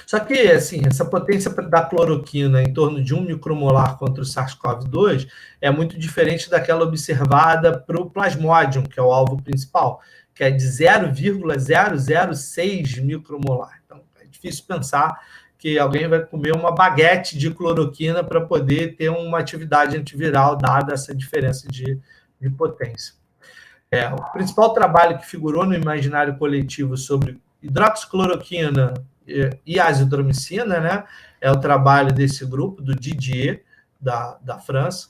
Só que, assim, essa potência da cloroquina em torno de 1 micromolar contra o SARS-CoV-2 é muito diferente daquela observada para o Plasmodium, que é o alvo principal, que é de 0,006 micromolar. Então, é difícil pensar que alguém vai comer uma baguete de cloroquina para poder ter uma atividade antiviral, dada essa diferença de potência. O principal trabalho que figurou no imaginário coletivo sobre hidroxicloroquina e azitromicina, né, é o trabalho desse grupo, do Didier, da França.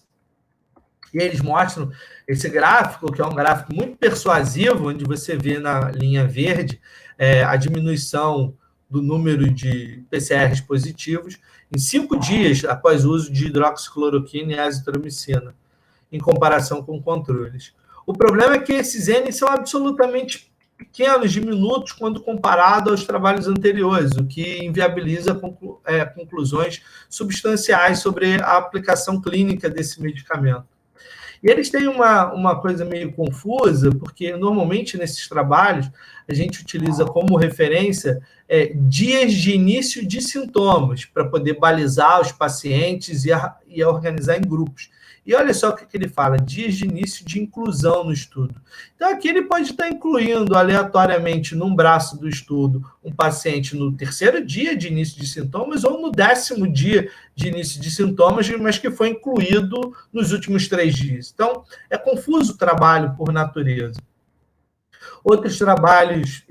E eles mostram esse gráfico, que é um gráfico muito persuasivo, onde você vê na linha verde a diminuição do número de PCRs positivos em 5 dias após o uso de hidroxicloroquina e azitromicina, em comparação com controles. O problema é que esses N são absolutamente pequenos, diminutos, quando comparado aos trabalhos anteriores, o que inviabiliza conclusões substanciais sobre a aplicação clínica desse medicamento. E eles têm uma coisa meio confusa, porque normalmente nesses trabalhos a gente utiliza como referência dias de início de sintomas, para poder balizar os pacientes e organizar em grupos. E olha só o que ele fala, dias de início de inclusão no estudo. Então, aqui ele pode estar incluindo aleatoriamente num braço do estudo um paciente no 3º dia de início de sintomas ou no 10º dia de início de sintomas, mas que foi incluído nos últimos 3 dias. Então, é confuso o trabalho por natureza. Outros trabalhos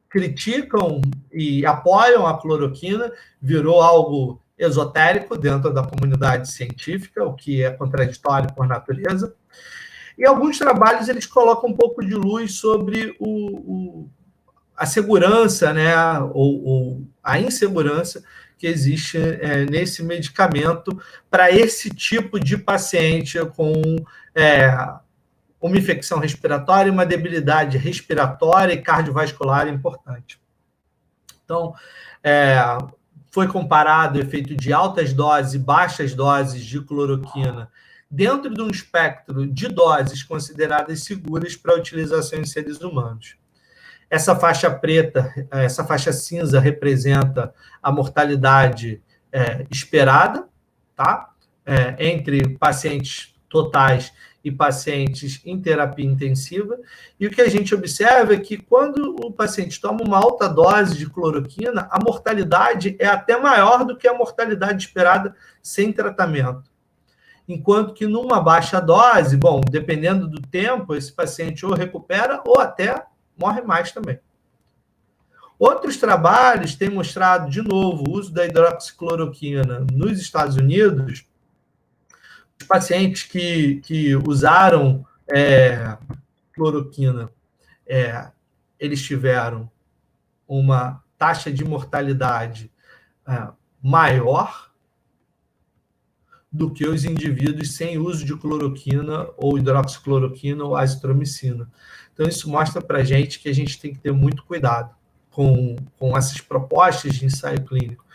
criticam e apoiam a cloroquina, virou algo esotérico dentro da comunidade científica, o que é contraditório por natureza. E alguns trabalhos eles colocam um pouco de luz sobre a segurança, né, ou a insegurança que existe nesse medicamento para esse tipo de paciente com uma infecção respiratória e uma debilidade respiratória e cardiovascular importante. Então, foi comparado o efeito de altas doses e baixas doses de cloroquina dentro de um espectro de doses consideradas seguras para a utilização em seres humanos. Essa faixa preta, essa faixa cinza representa a mortalidade esperada, tá? Entre pacientes totais e pacientes em terapia intensiva, e o que a gente observa é que quando o paciente toma uma alta dose de cloroquina, a mortalidade é até maior do que a mortalidade esperada sem tratamento. Enquanto que numa baixa dose, bom, dependendo do tempo, esse paciente ou recupera ou até morre mais também. Outros trabalhos têm mostrado, de novo, o uso da hidroxicloroquina nos Estados Unidos. Os pacientes que usaram cloroquina, eles tiveram uma taxa de mortalidade maior do que os indivíduos sem uso de cloroquina ou hidroxicloroquina ou azitromicina. Então, isso mostra para a gente que a gente tem que ter muito cuidado com essas propostas de ensaio clínico,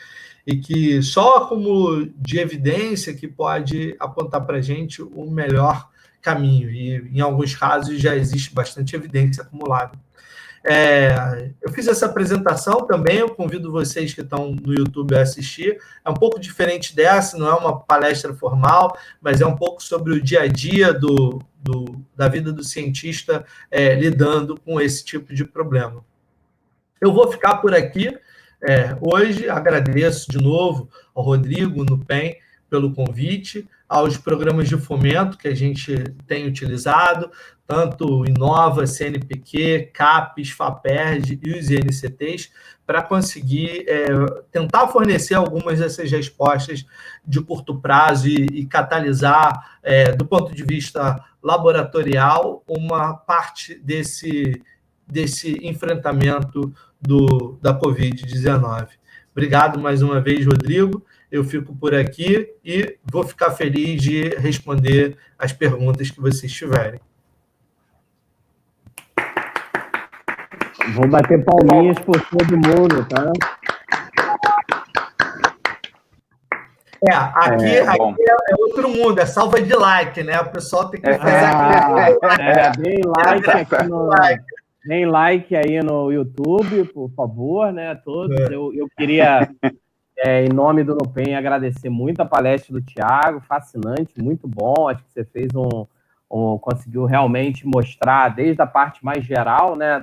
e que só como de evidência que pode apontar para a gente o melhor caminho, e em alguns casos já existe bastante evidência acumulada. Eu fiz essa apresentação também, eu convido vocês que estão no YouTube a assistir, é um pouco diferente dessa, não é uma palestra formal, mas é um pouco sobre o dia a dia da vida do cientista lidando com esse tipo de problema. Eu vou ficar por aqui. Hoje agradeço de novo ao Rodrigo Nupen pelo convite, aos programas de fomento que a gente tem utilizado, tanto Inova, CNPq, CAPES, FAPERJ e os INCTs, para conseguir tentar fornecer algumas dessas respostas de curto prazo e catalisar, do ponto de vista laboratorial, uma parte desse enfrentamento da Covid-19. Obrigado mais uma vez, Rodrigo. Eu fico por aqui e vou ficar feliz de responder as perguntas que vocês tiverem. Vou bater palminhas por todo mundo, tá? Aqui é outro mundo, é salva de like, né? O pessoal tem que fazer deem like aqui no... Deem like aí no YouTube, por favor, né? Todos. Eu queria, em nome do Nupen, agradecer muito a palestra do Thiago, fascinante, muito bom. Acho que você fez conseguiu realmente mostrar desde a parte mais geral, né,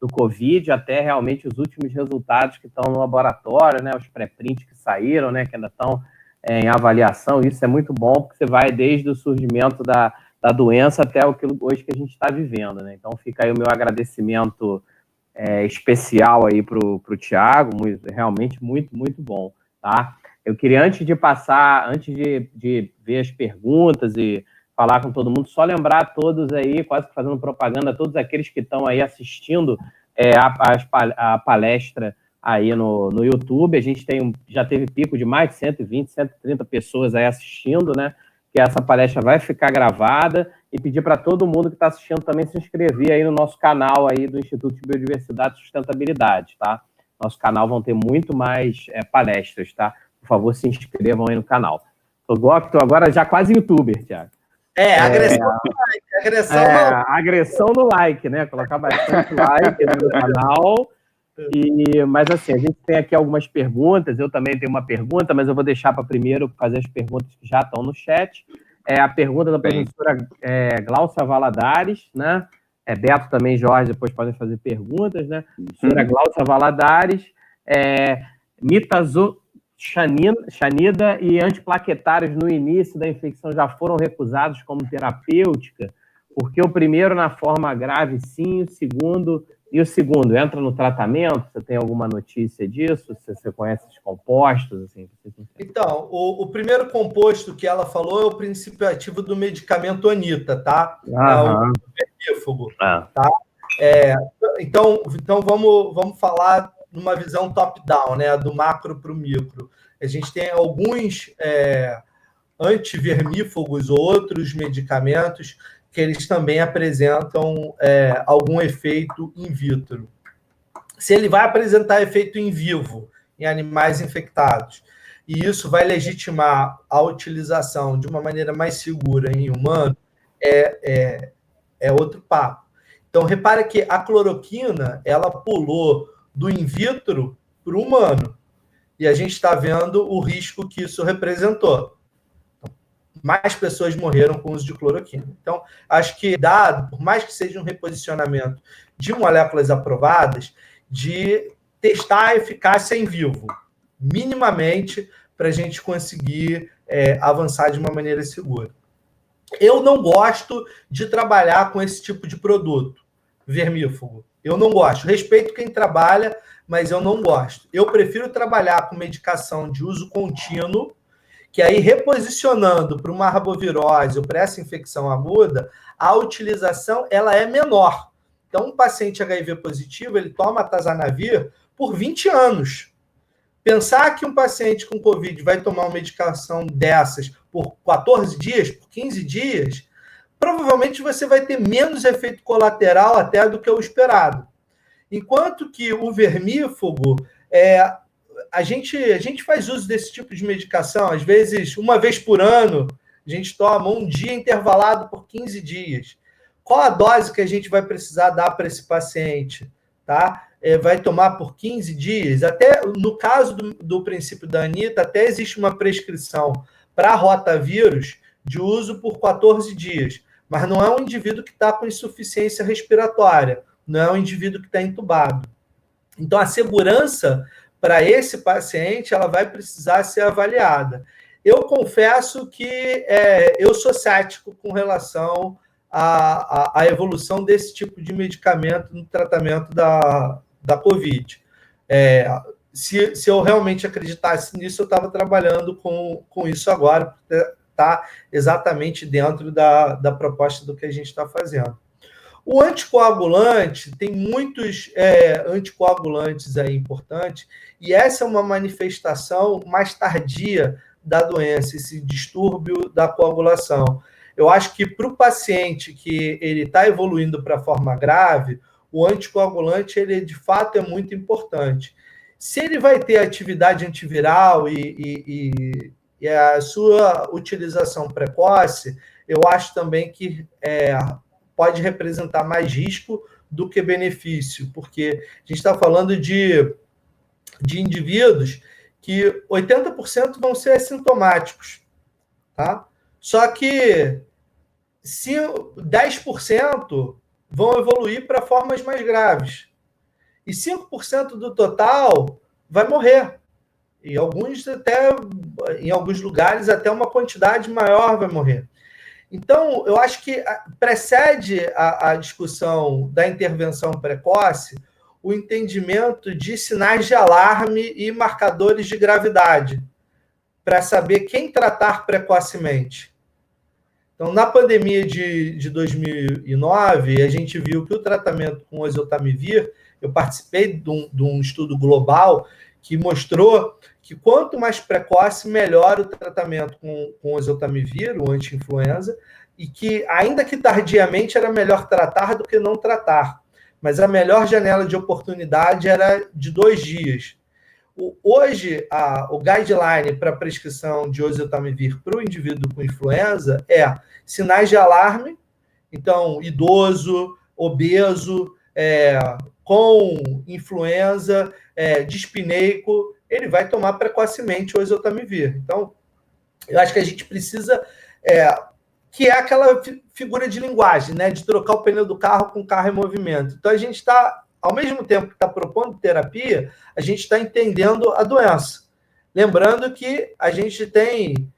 do Covid até realmente os últimos resultados que estão no laboratório, né? Os pré-prints que saíram, né? Que ainda estão em avaliação. Isso é muito bom, porque você vai desde o surgimento da doença até hoje que a gente está vivendo, né? Então fica aí o meu agradecimento especial aí para o Thiago, realmente muito, muito bom, tá? Eu queria, antes de ver as perguntas e falar com todo mundo, só lembrar a todos aí, quase que fazendo propaganda, a todos aqueles que estão aí assistindo a palestra aí no YouTube. A gente já teve pico de mais de 120, 130 pessoas aí assistindo, né? Que essa palestra vai ficar gravada, e pedir para todo mundo que está assistindo também se inscrever aí no nosso canal aí do Instituto de Biodiversidade e Sustentabilidade, tá? Nosso canal vão ter muito mais palestras, tá? Por favor, se inscrevam aí no canal. Estou agora já quase youtuber, Thiago. Agressão no like. Agressão no like, né? Colocar bastante like no canal. Mas assim, a gente tem aqui algumas perguntas, eu também tenho uma pergunta, mas eu vou deixar para primeiro fazer as perguntas que já estão no chat. A pergunta da professora Glaucia Valadares, né? Beto também, Jorge, depois podem fazer perguntas, né? Professora Glaucia Valadares, nitazoxanida e antiplaquetários no início da infecção já foram recusados como terapêutica, porque o primeiro na forma grave, sim, o segundo entra no tratamento? Você tem alguma notícia disso? Você conhece os compostos? Assim? Então, o primeiro composto que ela falou é o princípio ativo do medicamento Anita, tá? O vermífugo, tá? Então vamos falar numa visão top-down, né? Do macro para o micro. A gente tem alguns antivermífugos ou outros medicamentos que eles também apresentam algum efeito in vitro. Se ele vai apresentar efeito in vivo em animais infectados, e isso vai legitimar a utilização de uma maneira mais segura em humano, é outro papo. Então, repara que a cloroquina, ela pulou do in vitro para o humano, e a gente está vendo o risco que isso representou. Mais pessoas morreram com o uso de cloroquina. Então, acho que por mais que seja um reposicionamento de moléculas aprovadas, de testar a eficácia em vivo, minimamente, para a gente conseguir avançar de uma maneira segura. Eu não gosto de trabalhar com esse tipo de produto, vermífugo. Eu não gosto. Respeito quem trabalha, mas eu não gosto. Eu prefiro trabalhar com medicação de uso contínuo, que aí, reposicionando para uma arbovirose ou para essa infecção aguda, a utilização ela é menor. Então, um paciente HIV positivo, ele toma atazanavir por 20 anos. Pensar que um paciente com Covid vai tomar uma medicação dessas por 14 dias, por 15 dias, provavelmente você vai ter menos efeito colateral até do que o esperado. Enquanto que o vermífugo a gente faz uso desse tipo de medicação, às vezes, uma vez por ano, a gente toma um dia intervalado por 15 dias. Qual a dose que a gente vai precisar dar para esse paciente? Tá? Vai tomar por 15 dias? Até no caso do princípio da Anita, até existe uma prescrição para rotavírus de uso por 14 dias, mas não é um indivíduo que está com insuficiência respiratória, não é um indivíduo que está entubado. Então, a segurança para esse paciente, ela vai precisar ser avaliada. Eu confesso que eu sou cético com relação à evolução desse tipo de medicamento no tratamento da Covid. Se eu realmente acreditasse nisso, eu estava trabalhando com isso agora, porque está exatamente dentro da proposta do que a gente está fazendo. O anticoagulante, tem muitos anticoagulantes aí importantes, e essa é uma manifestação mais tardia da doença, esse distúrbio da coagulação. Eu acho que para o paciente que ele está evoluindo para a forma grave, o anticoagulante, ele de fato é muito importante. Se ele vai ter atividade antiviral e a sua utilização precoce, eu acho também que pode representar mais risco do que benefício, porque a gente está falando de indivíduos que 80% vão ser assintomáticos, tá? Só que 10% vão evoluir para formas mais graves. E 5% do total vai morrer. E em alguns lugares, até uma quantidade maior vai morrer. Então, eu acho que precede a discussão da intervenção precoce o entendimento de sinais de alarme e marcadores de gravidade, para saber quem tratar precocemente. Então, na pandemia de 2009, a gente viu que o tratamento com oseltamivir, eu participei de um estudo global que mostrou que quanto mais precoce, melhor o tratamento com oseltamivir, o anti-influenza, e que, ainda que tardiamente, era melhor tratar do que não tratar. Mas a melhor janela de oportunidade era de 2 dias. Hoje, o guideline para prescrição de oseltamivir para o indivíduo com influenza é sinais de alarme, então, idoso, obeso, com influenza, dispineico, ele vai tomar precocemente o oseltamivir. Então, eu acho que a gente precisa, que é aquela figura de linguagem, né, de trocar o pneu do carro com o carro em movimento. Então, a gente está, ao mesmo tempo que está propondo terapia, a gente está entendendo a doença. Lembrando que a gente tem,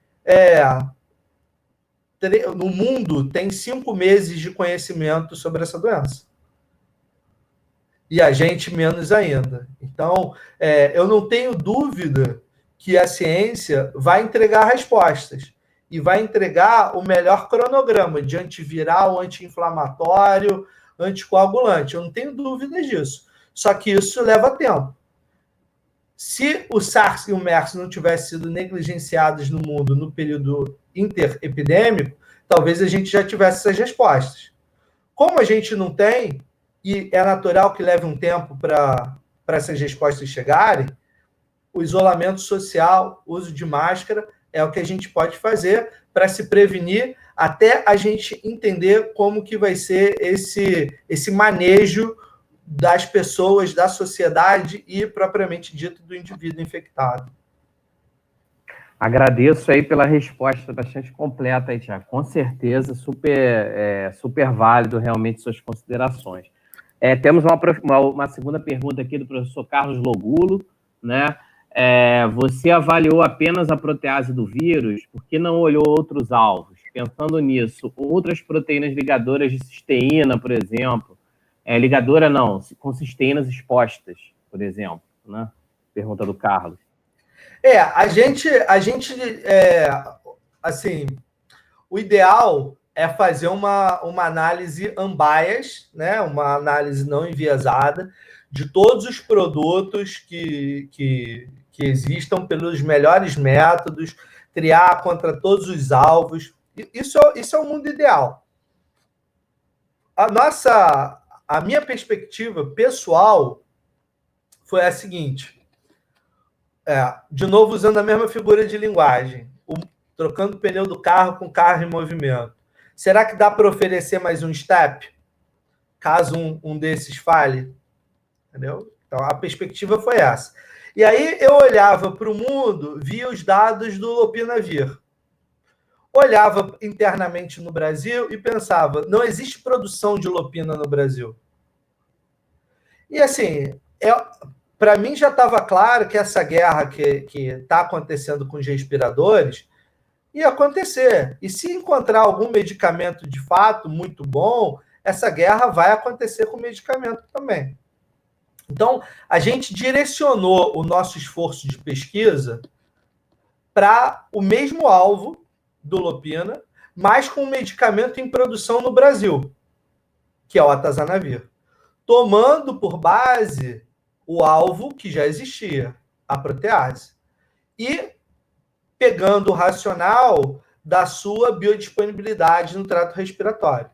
no mundo, tem 5 meses de conhecimento sobre essa doença. E a gente menos ainda. Então, eu não tenho dúvida que a ciência vai entregar respostas e vai entregar o melhor cronograma de antiviral, anti-inflamatório, anticoagulante. Eu não tenho dúvidas disso. Só que isso leva tempo. Se o SARS e o MERS não tivessem sido negligenciados no mundo no período interepidêmico, talvez a gente já tivesse essas respostas. Como a gente não tem, e é natural que leve um tempo para essas respostas chegarem, o isolamento social, uso de máscara, é o que a gente pode fazer para se prevenir, até a gente entender como que vai ser esse manejo das pessoas, da sociedade e, propriamente dito, do indivíduo infectado. Agradeço aí pela resposta bastante completa aí, Thiago. Com certeza, super válido realmente suas considerações. Temos uma segunda pergunta aqui do professor Carlos Logulo, né? Você avaliou apenas a protease do vírus, por que não olhou outros alvos? Pensando nisso, outras proteínas ligadoras de cisteína, por exemplo, ligadora não, com cisteínas expostas, por exemplo, né? Pergunta do Carlos. Assim, o ideal é fazer uma análise unbiased, né? Uma análise não enviesada de todos os produtos que existam pelos melhores métodos, triar contra todos os alvos. Isso é o mundo ideal. A minha perspectiva pessoal foi a seguinte, de novo usando a mesma figura de linguagem, trocando o pneu do carro com o carro em movimento. Será que dá para oferecer mais um step, caso um desses falhe? Entendeu? Então, a perspectiva foi essa. E aí eu olhava para o mundo, via os dados do lopinavir. Olhava internamente no Brasil e pensava, não existe produção de lopina no Brasil. E assim, para mim já estava claro que essa guerra que está acontecendo com os respiradores ia acontecer. E se encontrar algum medicamento de fato muito bom, essa guerra vai acontecer com o medicamento também. Então, a gente direcionou o nosso esforço de pesquisa para o mesmo alvo do Lopina, mas com um medicamento em produção no Brasil, que é o atazanavir, tomando por base o alvo que já existia, a protease, e pegando o racional da sua biodisponibilidade no trato respiratório.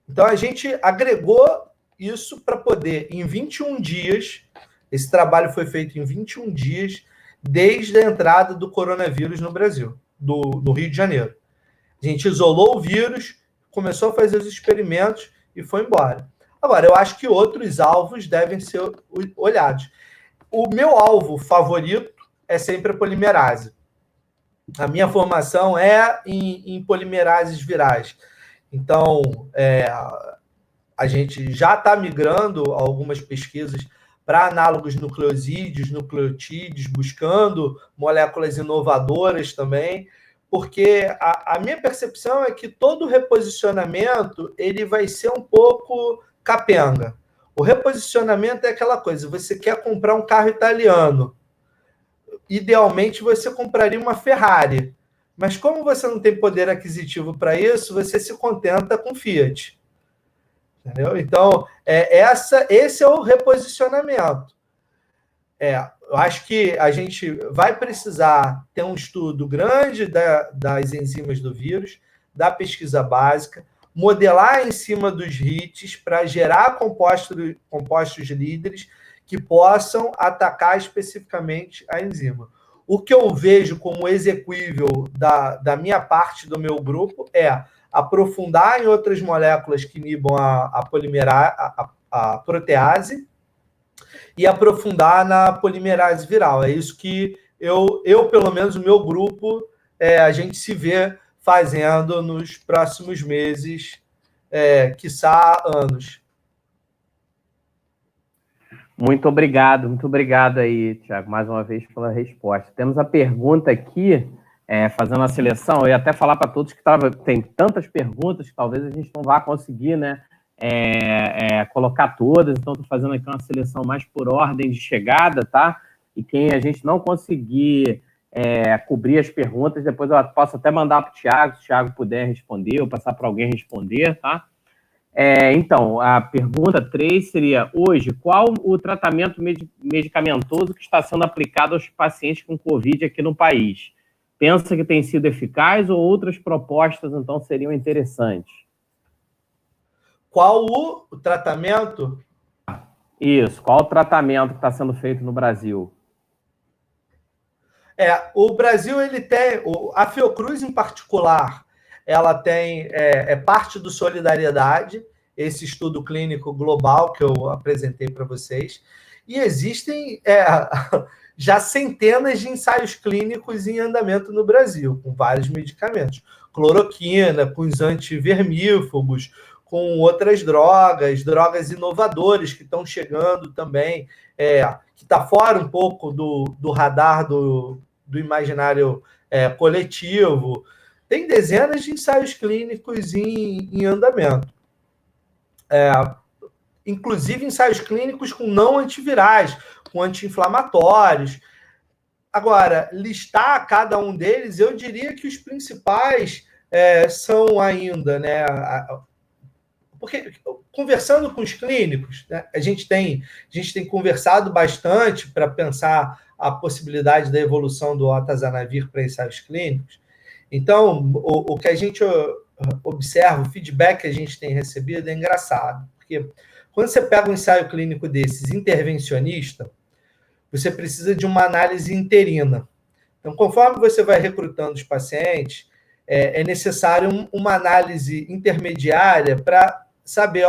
Então, a gente agregou isso para poder, em 21 dias, esse trabalho foi feito em 21 dias, desde a entrada do coronavírus no Brasil, no Rio de Janeiro. A gente isolou o vírus, começou a fazer os experimentos e foi embora. Agora, eu acho que outros alvos devem ser olhados. O meu alvo favorito é sempre a polimerase. A minha formação é em polimerases virais. Então, a gente já está migrando algumas pesquisas para análogos nucleosídeos, nucleotídeos, buscando moléculas inovadoras também, porque a minha percepção é que todo reposicionamento ele vai ser um pouco capenga. O reposicionamento é aquela coisa, você quer comprar um carro italiano, idealmente você compraria uma Ferrari, mas como você não tem poder aquisitivo para isso, você se contenta com Fiat. Entendeu? Então, esse é o reposicionamento. Eu acho que a gente vai precisar ter um estudo grande das enzimas do vírus, da pesquisa básica, modelar em cima dos HITs para gerar compostos líderes que possam atacar especificamente a enzima. O que eu vejo como execuível da minha parte do meu grupo é aprofundar em outras moléculas que inibam a protease e aprofundar na polimerase viral. É isso que eu pelo menos, o meu grupo, a gente se vê fazendo nos próximos meses, quiçá anos. Muito obrigado aí, Tiago, mais uma vez pela resposta. Temos a pergunta aqui, fazendo a seleção, eu ia até falar para todos que tem tantas perguntas que talvez a gente não vá conseguir, né, colocar todas, então estou fazendo aqui uma seleção mais por ordem de chegada, tá? E quem a gente não conseguir cobrir as perguntas, depois eu posso até mandar para o Tiago, se o Tiago puder responder, ou passar para alguém responder, tá? Então, a pergunta 3 seria, hoje, qual o tratamento medicamentoso que está sendo aplicado aos pacientes com Covid aqui no país? Pensa que tem sido eficaz ou outras propostas, então, seriam interessantes? Qual o tratamento? Isso, qual o tratamento que está sendo feito no Brasil? O Brasil, ele tem, a Fiocruz em particular, ela tem, parte do Solidariedade, esse estudo clínico global que eu apresentei para vocês, e existem já centenas de ensaios clínicos em andamento no Brasil, com vários medicamentos, cloroquina, com os antivermífugos, com outras drogas inovadoras que estão chegando também, que está fora um pouco do radar do imaginário coletivo. Tem dezenas de ensaios clínicos em andamento. Inclusive ensaios clínicos com não antivirais, com anti-inflamatórios. Agora, listar cada um deles, eu diria que os principais são ainda, né? Porque, conversando com os clínicos, né, a gente tem conversado bastante para pensar a possibilidade da evolução do atazanavir para ensaios clínicos. Então, o que a gente observa, o feedback que a gente tem recebido é engraçado, porque quando você pega um ensaio clínico desses, intervencionista, você precisa de uma análise interina. Então, conforme você vai recrutando os pacientes, é necessário uma análise intermediária para saber,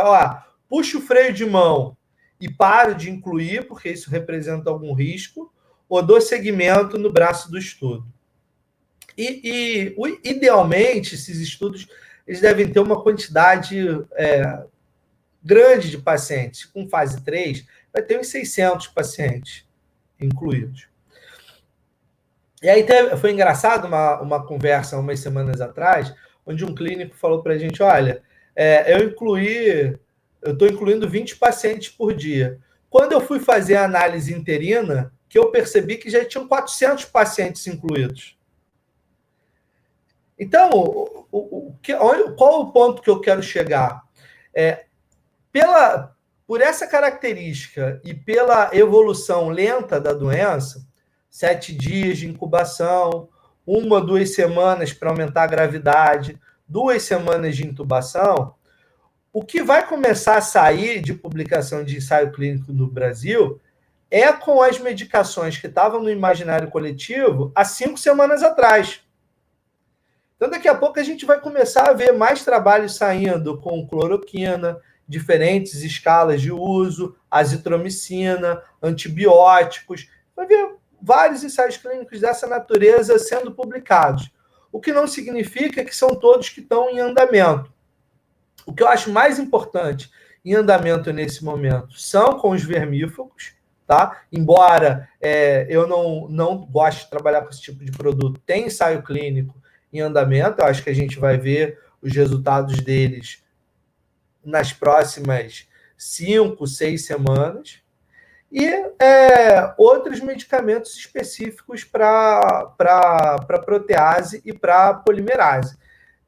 puxa o freio de mão e paro de incluir, porque isso representa algum risco, ou dou seguimento no braço do estudo. E idealmente, esses estudos eles devem ter uma quantidade grande de pacientes. Com fase 3, vai ter uns 600 pacientes incluídos. E aí foi engraçado uma conversa umas semanas atrás, onde um clínico falou para a gente, olha, eu estou incluindo 20 pacientes por dia. Quando eu fui fazer a análise interina, que eu percebi que já tinham 400 pacientes incluídos. Então, qual o ponto que eu quero chegar? Por essa característica e pela evolução lenta da doença, 7 dias de incubação, 1 2 semanas para aumentar a gravidade, 2 semanas de intubação, o que vai começar a sair de publicação de ensaio clínico no Brasil é com as medicações que estavam no imaginário coletivo há 5 semanas atrás. Então, daqui a pouco a gente vai começar a ver mais trabalhos saindo com cloroquina, diferentes escalas de uso, azitromicina, antibióticos. Vai ver vários ensaios clínicos dessa natureza sendo publicados. O que não significa que são todos que estão em andamento. O que eu acho mais importante em andamento nesse momento são com os vermífugos, tá? Embora eu não goste de trabalhar com esse tipo de produto, tem ensaio clínico em andamento, eu acho que a gente vai ver os resultados deles nas próximas 5, 6 semanas, e outros medicamentos específicos para protease e para polimerase.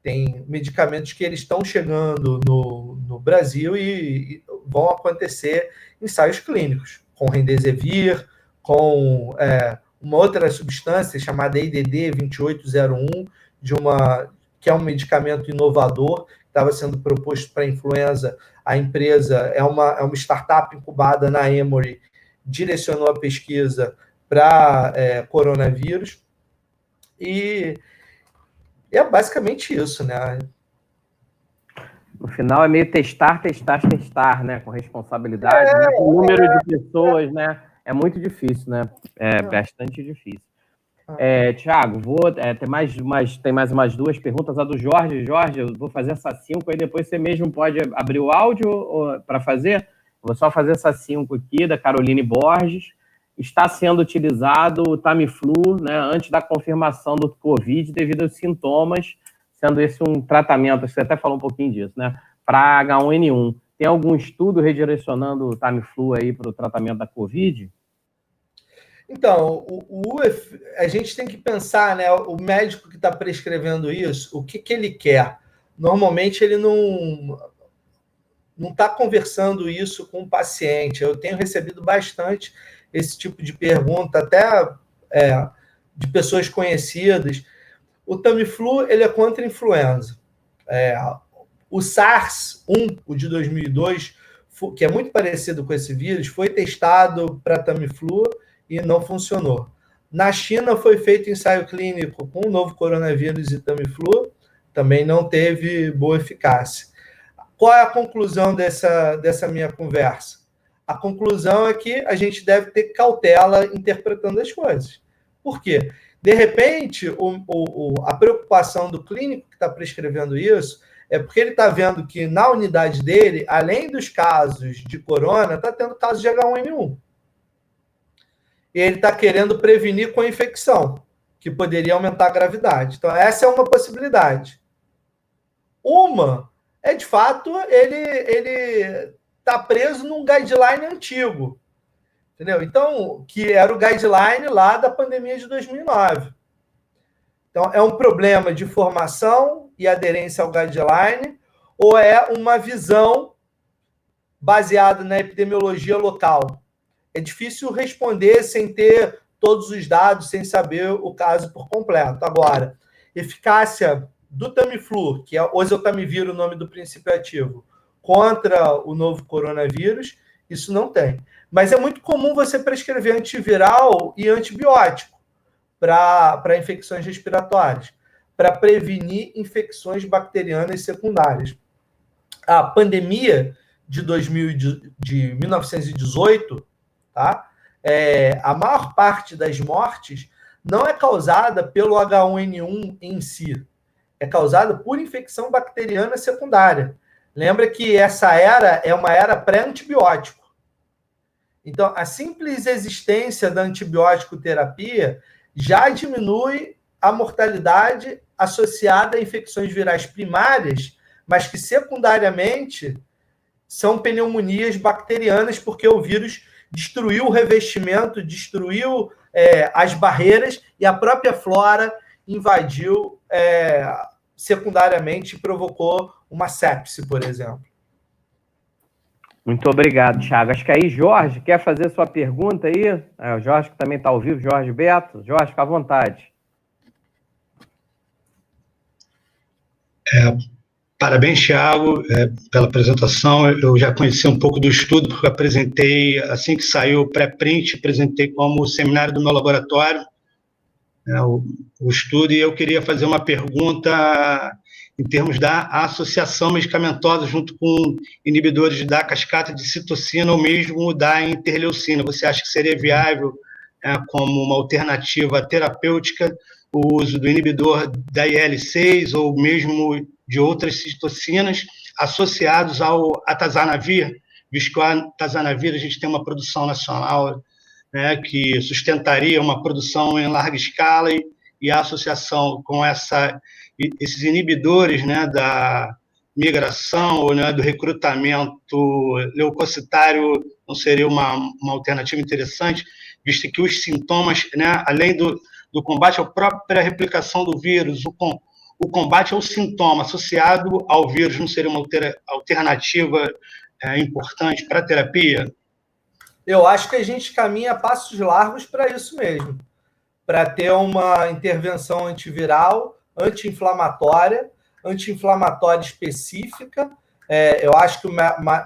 Tem medicamentos que eles estão chegando no Brasil e vão acontecer ensaios clínicos, com Remdesivir, com uma outra substância chamada IDD 2801, que é um medicamento inovador, que estava sendo proposto para a influenza. A empresa é uma startup incubada na Emory, direcionou a pesquisa para coronavírus, e é basicamente isso, né? No final é meio testar, né? Com responsabilidade, né? Com o número de pessoas, né? É muito difícil, né? É bastante difícil. Tiago, tem mais umas 2 perguntas. A do Jorge. Jorge, eu vou fazer essas 5, aí depois você mesmo pode abrir o áudio para fazer. Vou só fazer essas 5 aqui, da Caroline Borges. Está sendo utilizado o Tamiflu, né, antes da confirmação do Covid, devido aos sintomas, sendo esse um tratamento, você até falou um pouquinho disso, né, para H1N1. Tem algum estudo redirecionando o Tamiflu aí para o tratamento da Covid? Então, a gente tem que pensar, né, o médico que está prescrevendo isso, o que ele quer? Normalmente ele não está conversando isso com o paciente. Eu tenho recebido bastante esse tipo de pergunta, até de pessoas conhecidas. O Tamiflu, ele é contra a influenza. O SARS-1, o de 2002, que é muito parecido com esse vírus, foi testado para Tamiflu e não funcionou. Na China foi feito ensaio clínico com o novo coronavírus e Tamiflu, também não teve boa eficácia. Qual é a conclusão dessa minha conversa? A conclusão é que a gente deve ter cautela interpretando as coisas. Por quê? De repente, a preocupação do clínico que está prescrevendo isso é porque ele está vendo que na unidade dele, além dos casos de corona, está tendo casos de H1N1. E ele está querendo prevenir com a infecção, que poderia aumentar a gravidade. Então, essa é uma possibilidade. Uma é, de fato, ele está preso num guideline antigo, entendeu? Então, que era o guideline lá da pandemia de 2009. Então, é um problema de formação e aderência ao guideline, ou é uma visão baseada na epidemiologia local? É difícil responder sem ter todos os dados, sem saber o caso por completo. Agora, eficácia do Tamiflu, que é oseltamivir, o nome do princípio ativo, contra o novo coronavírus, isso não tem. Mas é muito comum você prescrever antiviral e antibiótico para infecções respiratórias, para prevenir infecções bacterianas secundárias. A pandemia de 1918, tá? A maior parte das mortes não é causada pelo H1N1 em si, é causada por infecção bacteriana secundária. Lembra que essa era é uma era pré-antibiótico. Então, a simples existência da antibiótico terapia já diminui a mortalidade associada a infecções virais primárias, mas que secundariamente são pneumonias bacterianas, porque o vírus destruiu o revestimento, destruiu as barreiras e a própria flora invadiu secundariamente e provocou uma sepse, por exemplo. Muito obrigado, Thiago. Acho que aí, Jorge, quer fazer sua pergunta aí? O Jorge que também está ao vivo, Jorge Beto. Jorge, fica à vontade. Parabéns, Thiago, pela apresentação. Eu já conheci um pouco do estudo, porque eu apresentei, assim que saiu o pré-print, apresentei como seminário do meu laboratório, o estudo, e eu queria fazer uma pergunta em termos da associação medicamentosa junto com inibidores da cascata de citocina ou mesmo da interleucina. Você acha que seria viável, como uma alternativa terapêutica, o uso do inibidor da IL-6 ou mesmo de outras citocinas associados ao atazanavir, visto que o atazanavir a gente tem uma produção nacional, né, que sustentaria uma produção em larga escala, e a associação com esses inibidores, né, da migração ou, né, do recrutamento leucocitário não seria uma alternativa interessante, visto que os sintomas, né, além do combate à própria replicação do vírus, o combate ao sintoma associado ao vírus não seria uma alternativa importante para a terapia? Eu acho que a gente caminha passos largos para isso mesmo, para ter uma intervenção antiviral, anti-inflamatória específica. Eu acho que o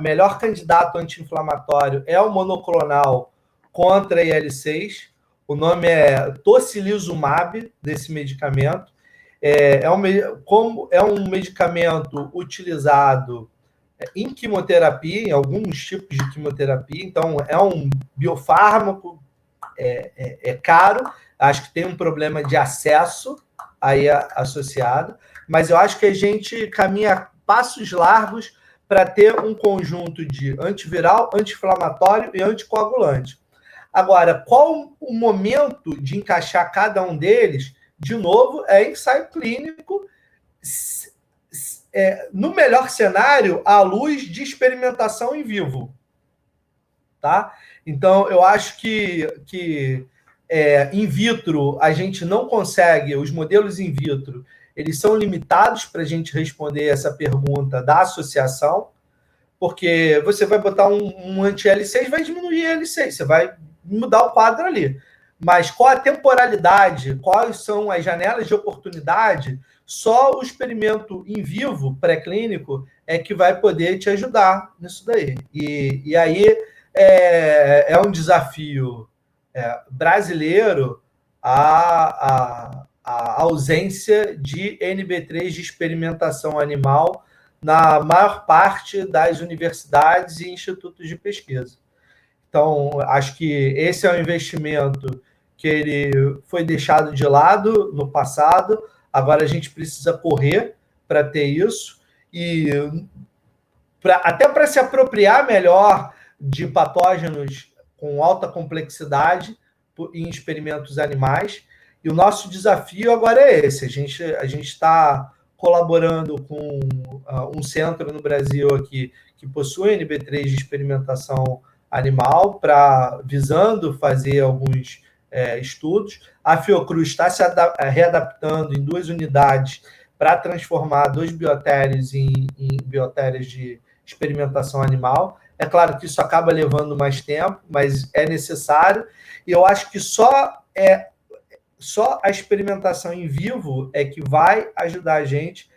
melhor candidato anti-inflamatório é o monoclonal contra a IL-6. O nome é tocilizumab, desse medicamento. É um medicamento utilizado em quimioterapia, em alguns tipos de quimioterapia, então é um biofármaco, caro, acho que tem um problema de acesso aí associado, mas eu acho que a gente caminha passos largos para ter um conjunto de antiviral, anti-inflamatório e anticoagulante. Agora, qual o momento de encaixar cada um deles? De novo, é ensaio clínico, no melhor cenário, à luz de experimentação em vivo. Tá? Então, eu acho que in vitro a gente não consegue, os modelos in vitro, eles são limitados para a gente responder essa pergunta da associação, porque você vai botar um anti-L6, vai diminuir a L6, você vai mudar o quadro ali. Mas qual a temporalidade, quais são as janelas de oportunidade, só o experimento em vivo, pré-clínico, é que vai poder te ajudar nisso daí. E aí é um desafio brasileiro a ausência de NB3 de experimentação animal na maior parte das universidades e institutos de pesquisa. Então, acho que esse é um investimento que ele foi deixado de lado no passado, agora a gente precisa correr para ter isso, e até para se apropriar melhor de patógenos com alta complexidade em experimentos animais. E o nosso desafio agora é esse. A gente está colaborando com um centro no Brasil aqui que possui NB3 de experimentação animal, visando fazer alguns estudos. A Fiocruz está se readaptando em 2 unidades para transformar 2 biotérios em biotérios de experimentação animal. É claro que isso acaba levando mais tempo, mas é necessário. E eu acho que só a experimentação em vivo é que vai ajudar a gente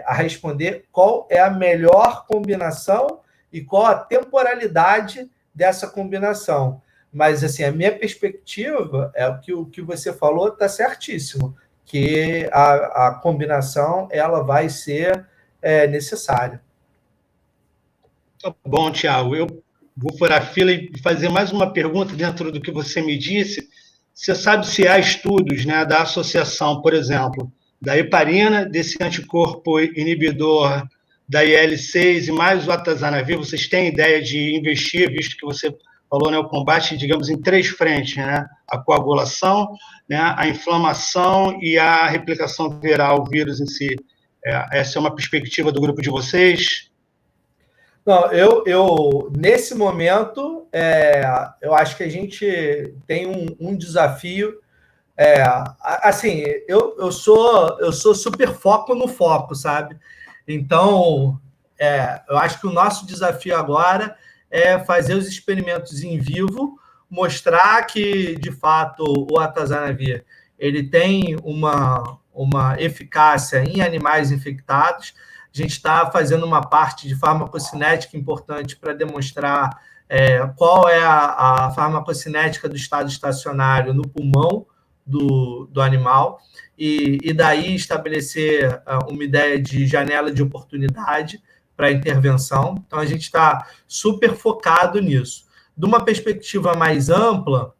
a responder qual é a melhor combinação e qual a temporalidade dessa combinação. Mas, assim, a minha perspectiva é o que você falou, está certíssimo, que a combinação ela vai ser necessária. Tá bom, Thiago. Eu vou furar a fila e fazer mais uma pergunta dentro do que você me disse. Você sabe se há estudos, né, da associação, por exemplo, da heparina, desse anticorpo inibidor da IL-6 e mais o atazanavir? Vocês têm ideia de investir, visto que você falou, né, o combate, digamos, em 3 frentes, né? A coagulação, né, a inflamação e a replicação viral, o vírus em si. Essa é uma perspectiva do grupo de vocês? Não, nesse momento, eu acho que a gente tem um desafio. Assim, eu sou super foco no foco, sabe? Então, eu acho que o nosso desafio agora é fazer os experimentos em vivo, mostrar que, de fato, o atazanavir ele tem uma eficácia em animais infectados. A gente está fazendo uma parte de farmacocinética importante para demonstrar qual é a farmacocinética do estado estacionário no pulmão do animal, e daí estabelecer uma ideia de janela de oportunidade para intervenção. Então, a gente está super focado nisso. De uma perspectiva mais ampla,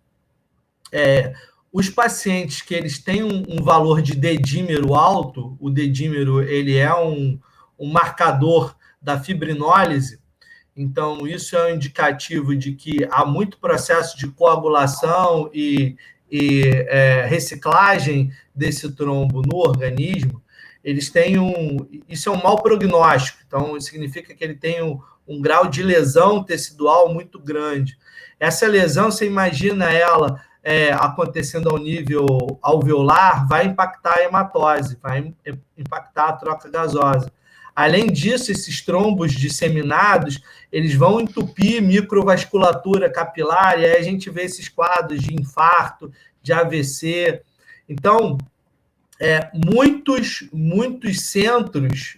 os pacientes que eles têm um valor de dedímero alto, o dedímero ele é um marcador da fibrinólise, então isso é um indicativo de que há muito processo de coagulação e reciclagem desse trombo no organismo. Eles têm isso é um mau prognóstico, então significa que ele tem um grau de lesão tecidual muito grande. Essa lesão, você imagina ela acontecendo ao nível alveolar, vai impactar a hematose, vai impactar a troca gasosa. Além disso, esses trombos disseminados, eles vão entupir microvasculatura capilar, e aí a gente vê esses quadros de infarto, de AVC. Então, muitos centros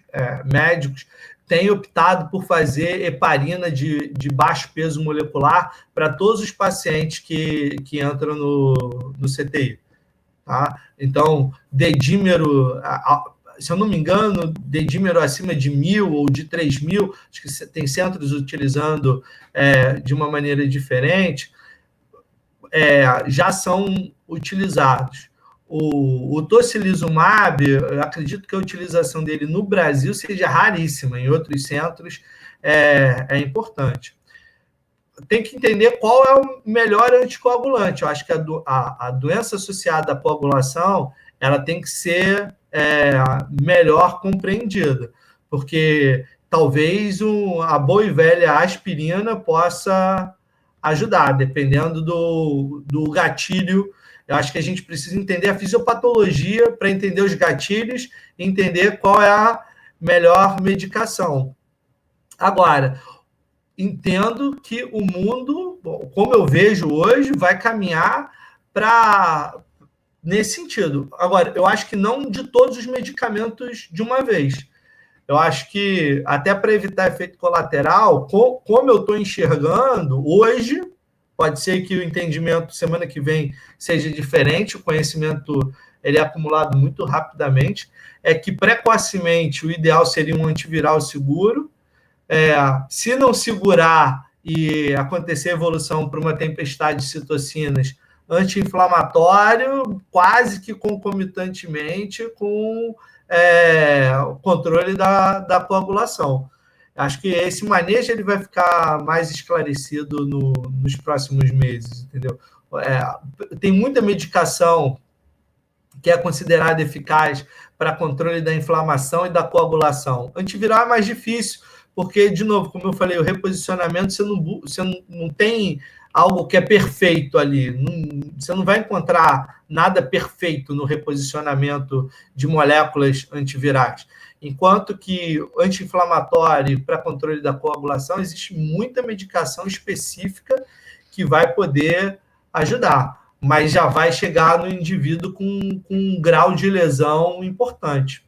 médicos têm optado por fazer heparina de baixo peso molecular para todos os pacientes que entram no CTI. Tá? Então, dedímero, se eu não me engano, dedímero acima de 1.000 ou de 3.000, acho que tem centros utilizando de uma maneira diferente, já são utilizados. O tocilizumab, eu acredito que a utilização dele no Brasil seja raríssima, em outros centros é importante. Tem que entender qual é o melhor anticoagulante. Eu acho que a doença associada à coagulação ela tem que ser melhor compreendida, porque talvez a boa e velha aspirina possa ajudar, dependendo do gatilho. Eu acho que a gente precisa entender a fisiopatologia para entender os gatilhos e entender qual é a melhor medicação. Agora, entendo que o mundo, como eu vejo hoje, vai caminhar nesse sentido. Agora, eu acho que não de todos os medicamentos de uma vez. Eu acho que, até para evitar efeito colateral, como eu estou enxergando hoje, pode ser que o entendimento semana que vem seja diferente, o conhecimento ele é acumulado muito rapidamente, é que precocemente o ideal seria um antiviral seguro. Se não segurar e acontecer evolução para uma tempestade de citocinas, anti-inflamatório, quase que concomitantemente com o controle da coagulação. Acho que esse manejo ele vai ficar mais esclarecido nos próximos meses, entendeu? Tem muita medicação que é considerada eficaz para controle da inflamação e da coagulação. Antiviral é mais difícil, porque, de novo, como eu falei, o reposicionamento, você não tem algo que é perfeito ali. Você não vai encontrar nada perfeito no reposicionamento de moléculas antivirais. Enquanto que anti-inflamatório para controle da coagulação, existe muita medicação específica que vai poder ajudar, mas já vai chegar no indivíduo com um grau de lesão importante.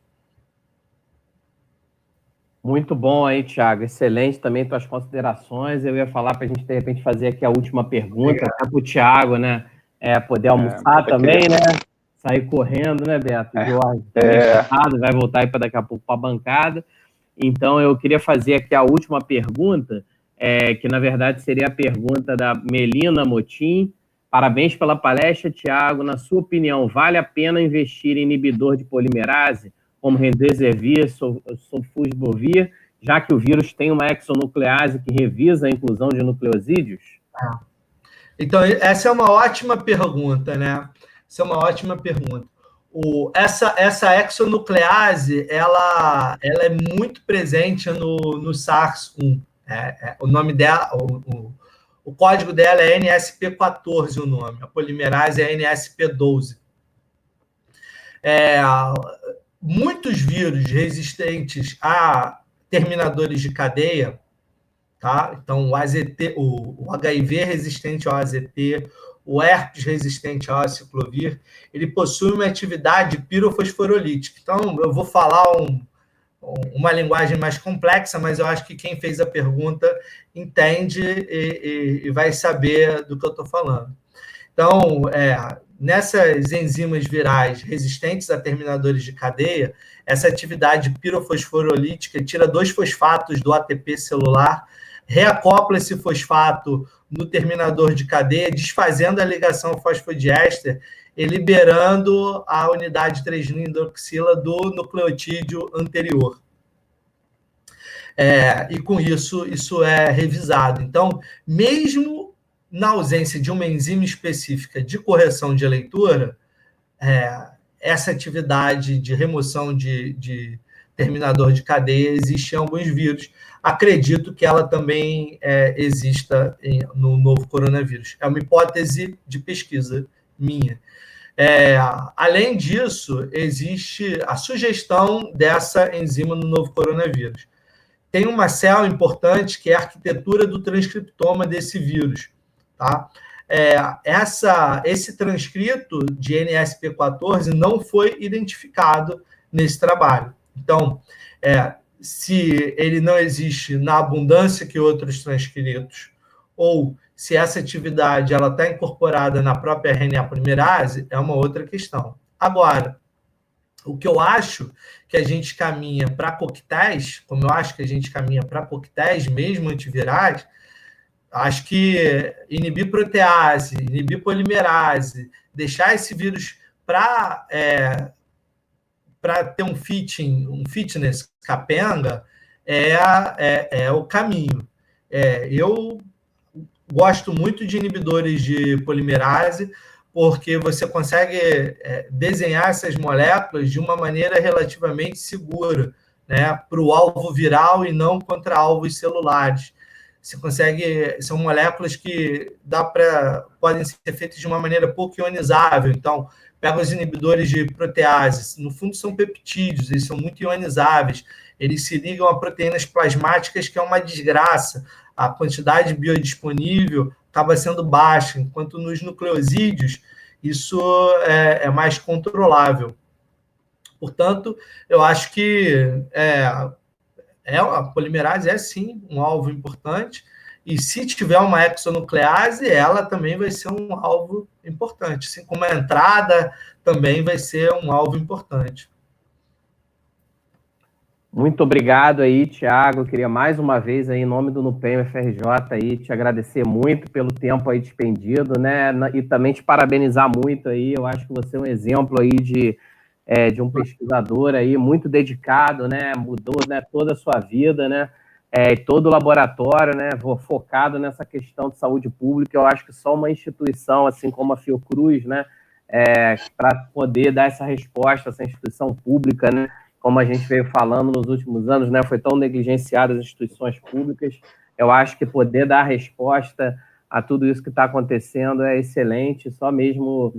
Muito bom aí, Thiago. Excelente também tuas considerações. Eu ia falar para a gente, de repente, fazer aqui a última pergunta, até para o Thiago, né? Poder almoçar também, né? Sair correndo, né, Beto? Vai voltar aí para daqui a pouco para a bancada. Então, eu queria fazer aqui a última pergunta, que na verdade seria a pergunta da Melina Motim. Parabéns pela palestra, Thiago. Na sua opinião, vale a pena investir em inibidor de polimerase, como Remdesivir, Sofosbuvir, já que o vírus tem uma exonuclease que revisa a inclusão de nucleosídeos? Então, essa é uma ótima pergunta, né? Essa é uma ótima pergunta. Essa exonuclease, ela é muito presente no SARS-1. O nome dela, o código dela é NSP14, o nome. A polimerase é NSP12. Muitos vírus resistentes a terminadores de cadeia, tá? Então, o AZT, o HIV resistente ao AZT, o herpes resistente ao aciclovir, ele possui uma atividade pirofosforolítica. Então, eu vou falar uma linguagem mais complexa, mas eu acho que quem fez a pergunta entende e vai saber do que eu estou falando. Então, nessas enzimas virais resistentes a terminadores de cadeia, essa atividade pirofosforolítica tira 2 fosfatos do ATP celular, reacopla esse fosfato no terminador de cadeia, desfazendo a ligação fosfodiéster e liberando a unidade 3-nitroxila do nucleotídeo anterior. E com isso é revisado. Então, mesmo na ausência de uma enzima específica de correção de leitura, essa atividade de remoção de terminador de cadeia existe em alguns vírus. Acredito que ela também exista no novo coronavírus. É uma hipótese de pesquisa minha. Além disso, existe a sugestão dessa enzima no novo coronavírus. Tem uma célula importante que é a arquitetura do transcriptoma desse vírus. Tá? Esse transcrito de NSP14 não foi identificado nesse trabalho. Então, se ele não existe na abundância que outros transcritos, ou se essa atividade está incorporada na própria RNA polimerase, é uma outra questão. Agora, o que eu acho que a gente caminha para coquetéis, como eu acho que a gente caminha para coquetéis, mesmo antivirais, acho que inibir protease, inibir polimerase, deixar esse vírus para ter um fitness capenga, é o caminho. Eu gosto muito de inibidores de polimerase, porque você consegue desenhar essas moléculas de uma maneira relativamente segura, né, para o alvo viral e não contra alvos celulares. Você consegue, são moléculas que podem ser feitas de uma maneira pouco ionizável. Então, pega os inibidores de protease, no fundo são peptídeos, eles são muito ionizáveis, eles se ligam a proteínas plasmáticas, que é uma desgraça. A quantidade biodisponível acaba sendo baixa, enquanto nos nucleosídeos isso é mais controlável. Portanto, eu acho que a polimerase é, sim, um alvo importante, e se tiver uma exonuclease, ela também vai ser um alvo importante, assim como a entrada também vai ser um alvo importante. Muito obrigado aí, Thiago. Eu queria mais uma vez, aí, em nome do NUPEM UFRJ, aí, te agradecer muito pelo tempo aí despendido, né? E também te parabenizar muito aí. Eu acho que você é um exemplo aí de um pesquisador aí muito dedicado, né? Mudou, né, toda a sua vida, né? Todo o laboratório, né? Focado nessa questão de saúde pública. Eu acho que só uma instituição, assim como a Fiocruz, né? Para poder dar essa resposta, essa instituição pública, né? Como a gente veio falando nos últimos anos, né, foi tão negligenciado as instituições públicas. Eu acho que poder dar resposta a tudo isso que está acontecendo é excelente, só mesmo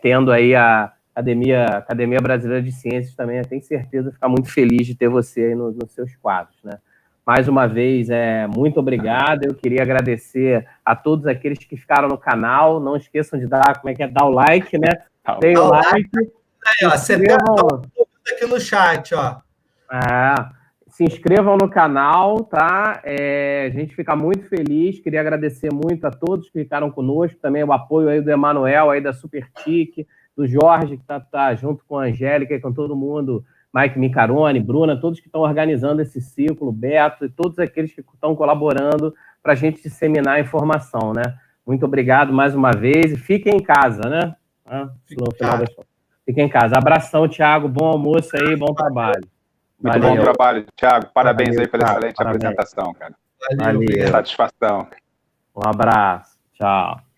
tendo aí a Academia Brasileira de Ciências também, eu tenho certeza, ficar muito feliz de ter você aí nos seus quadros, né? Mais uma vez, muito obrigado. Eu queria agradecer a todos aqueles que ficaram no canal. Não esqueçam de dar o like, né? Tem o like. Aí, ó, você tem aqui no chat, ó. Se inscrevam no canal, tá? A gente fica muito feliz. Queria agradecer muito a todos que ficaram conosco, também o apoio aí do Emanuel, aí da SuperTIC, do Jorge, que tá junto com a Angélica e com todo mundo, Mike Micarone, Bruna, todos que estão organizando esse ciclo, Beto, e todos aqueles que estão colaborando para a gente disseminar a informação, né? Muito obrigado mais uma vez e fiquem em casa, né? Fiquem em casa. Abração, Thiago. Bom almoço aí, bom trabalho. Muito bom trabalho, Thiago. Parabéns aí pela excelente apresentação, cara. Valeu. Satisfação. Um abraço. Tchau.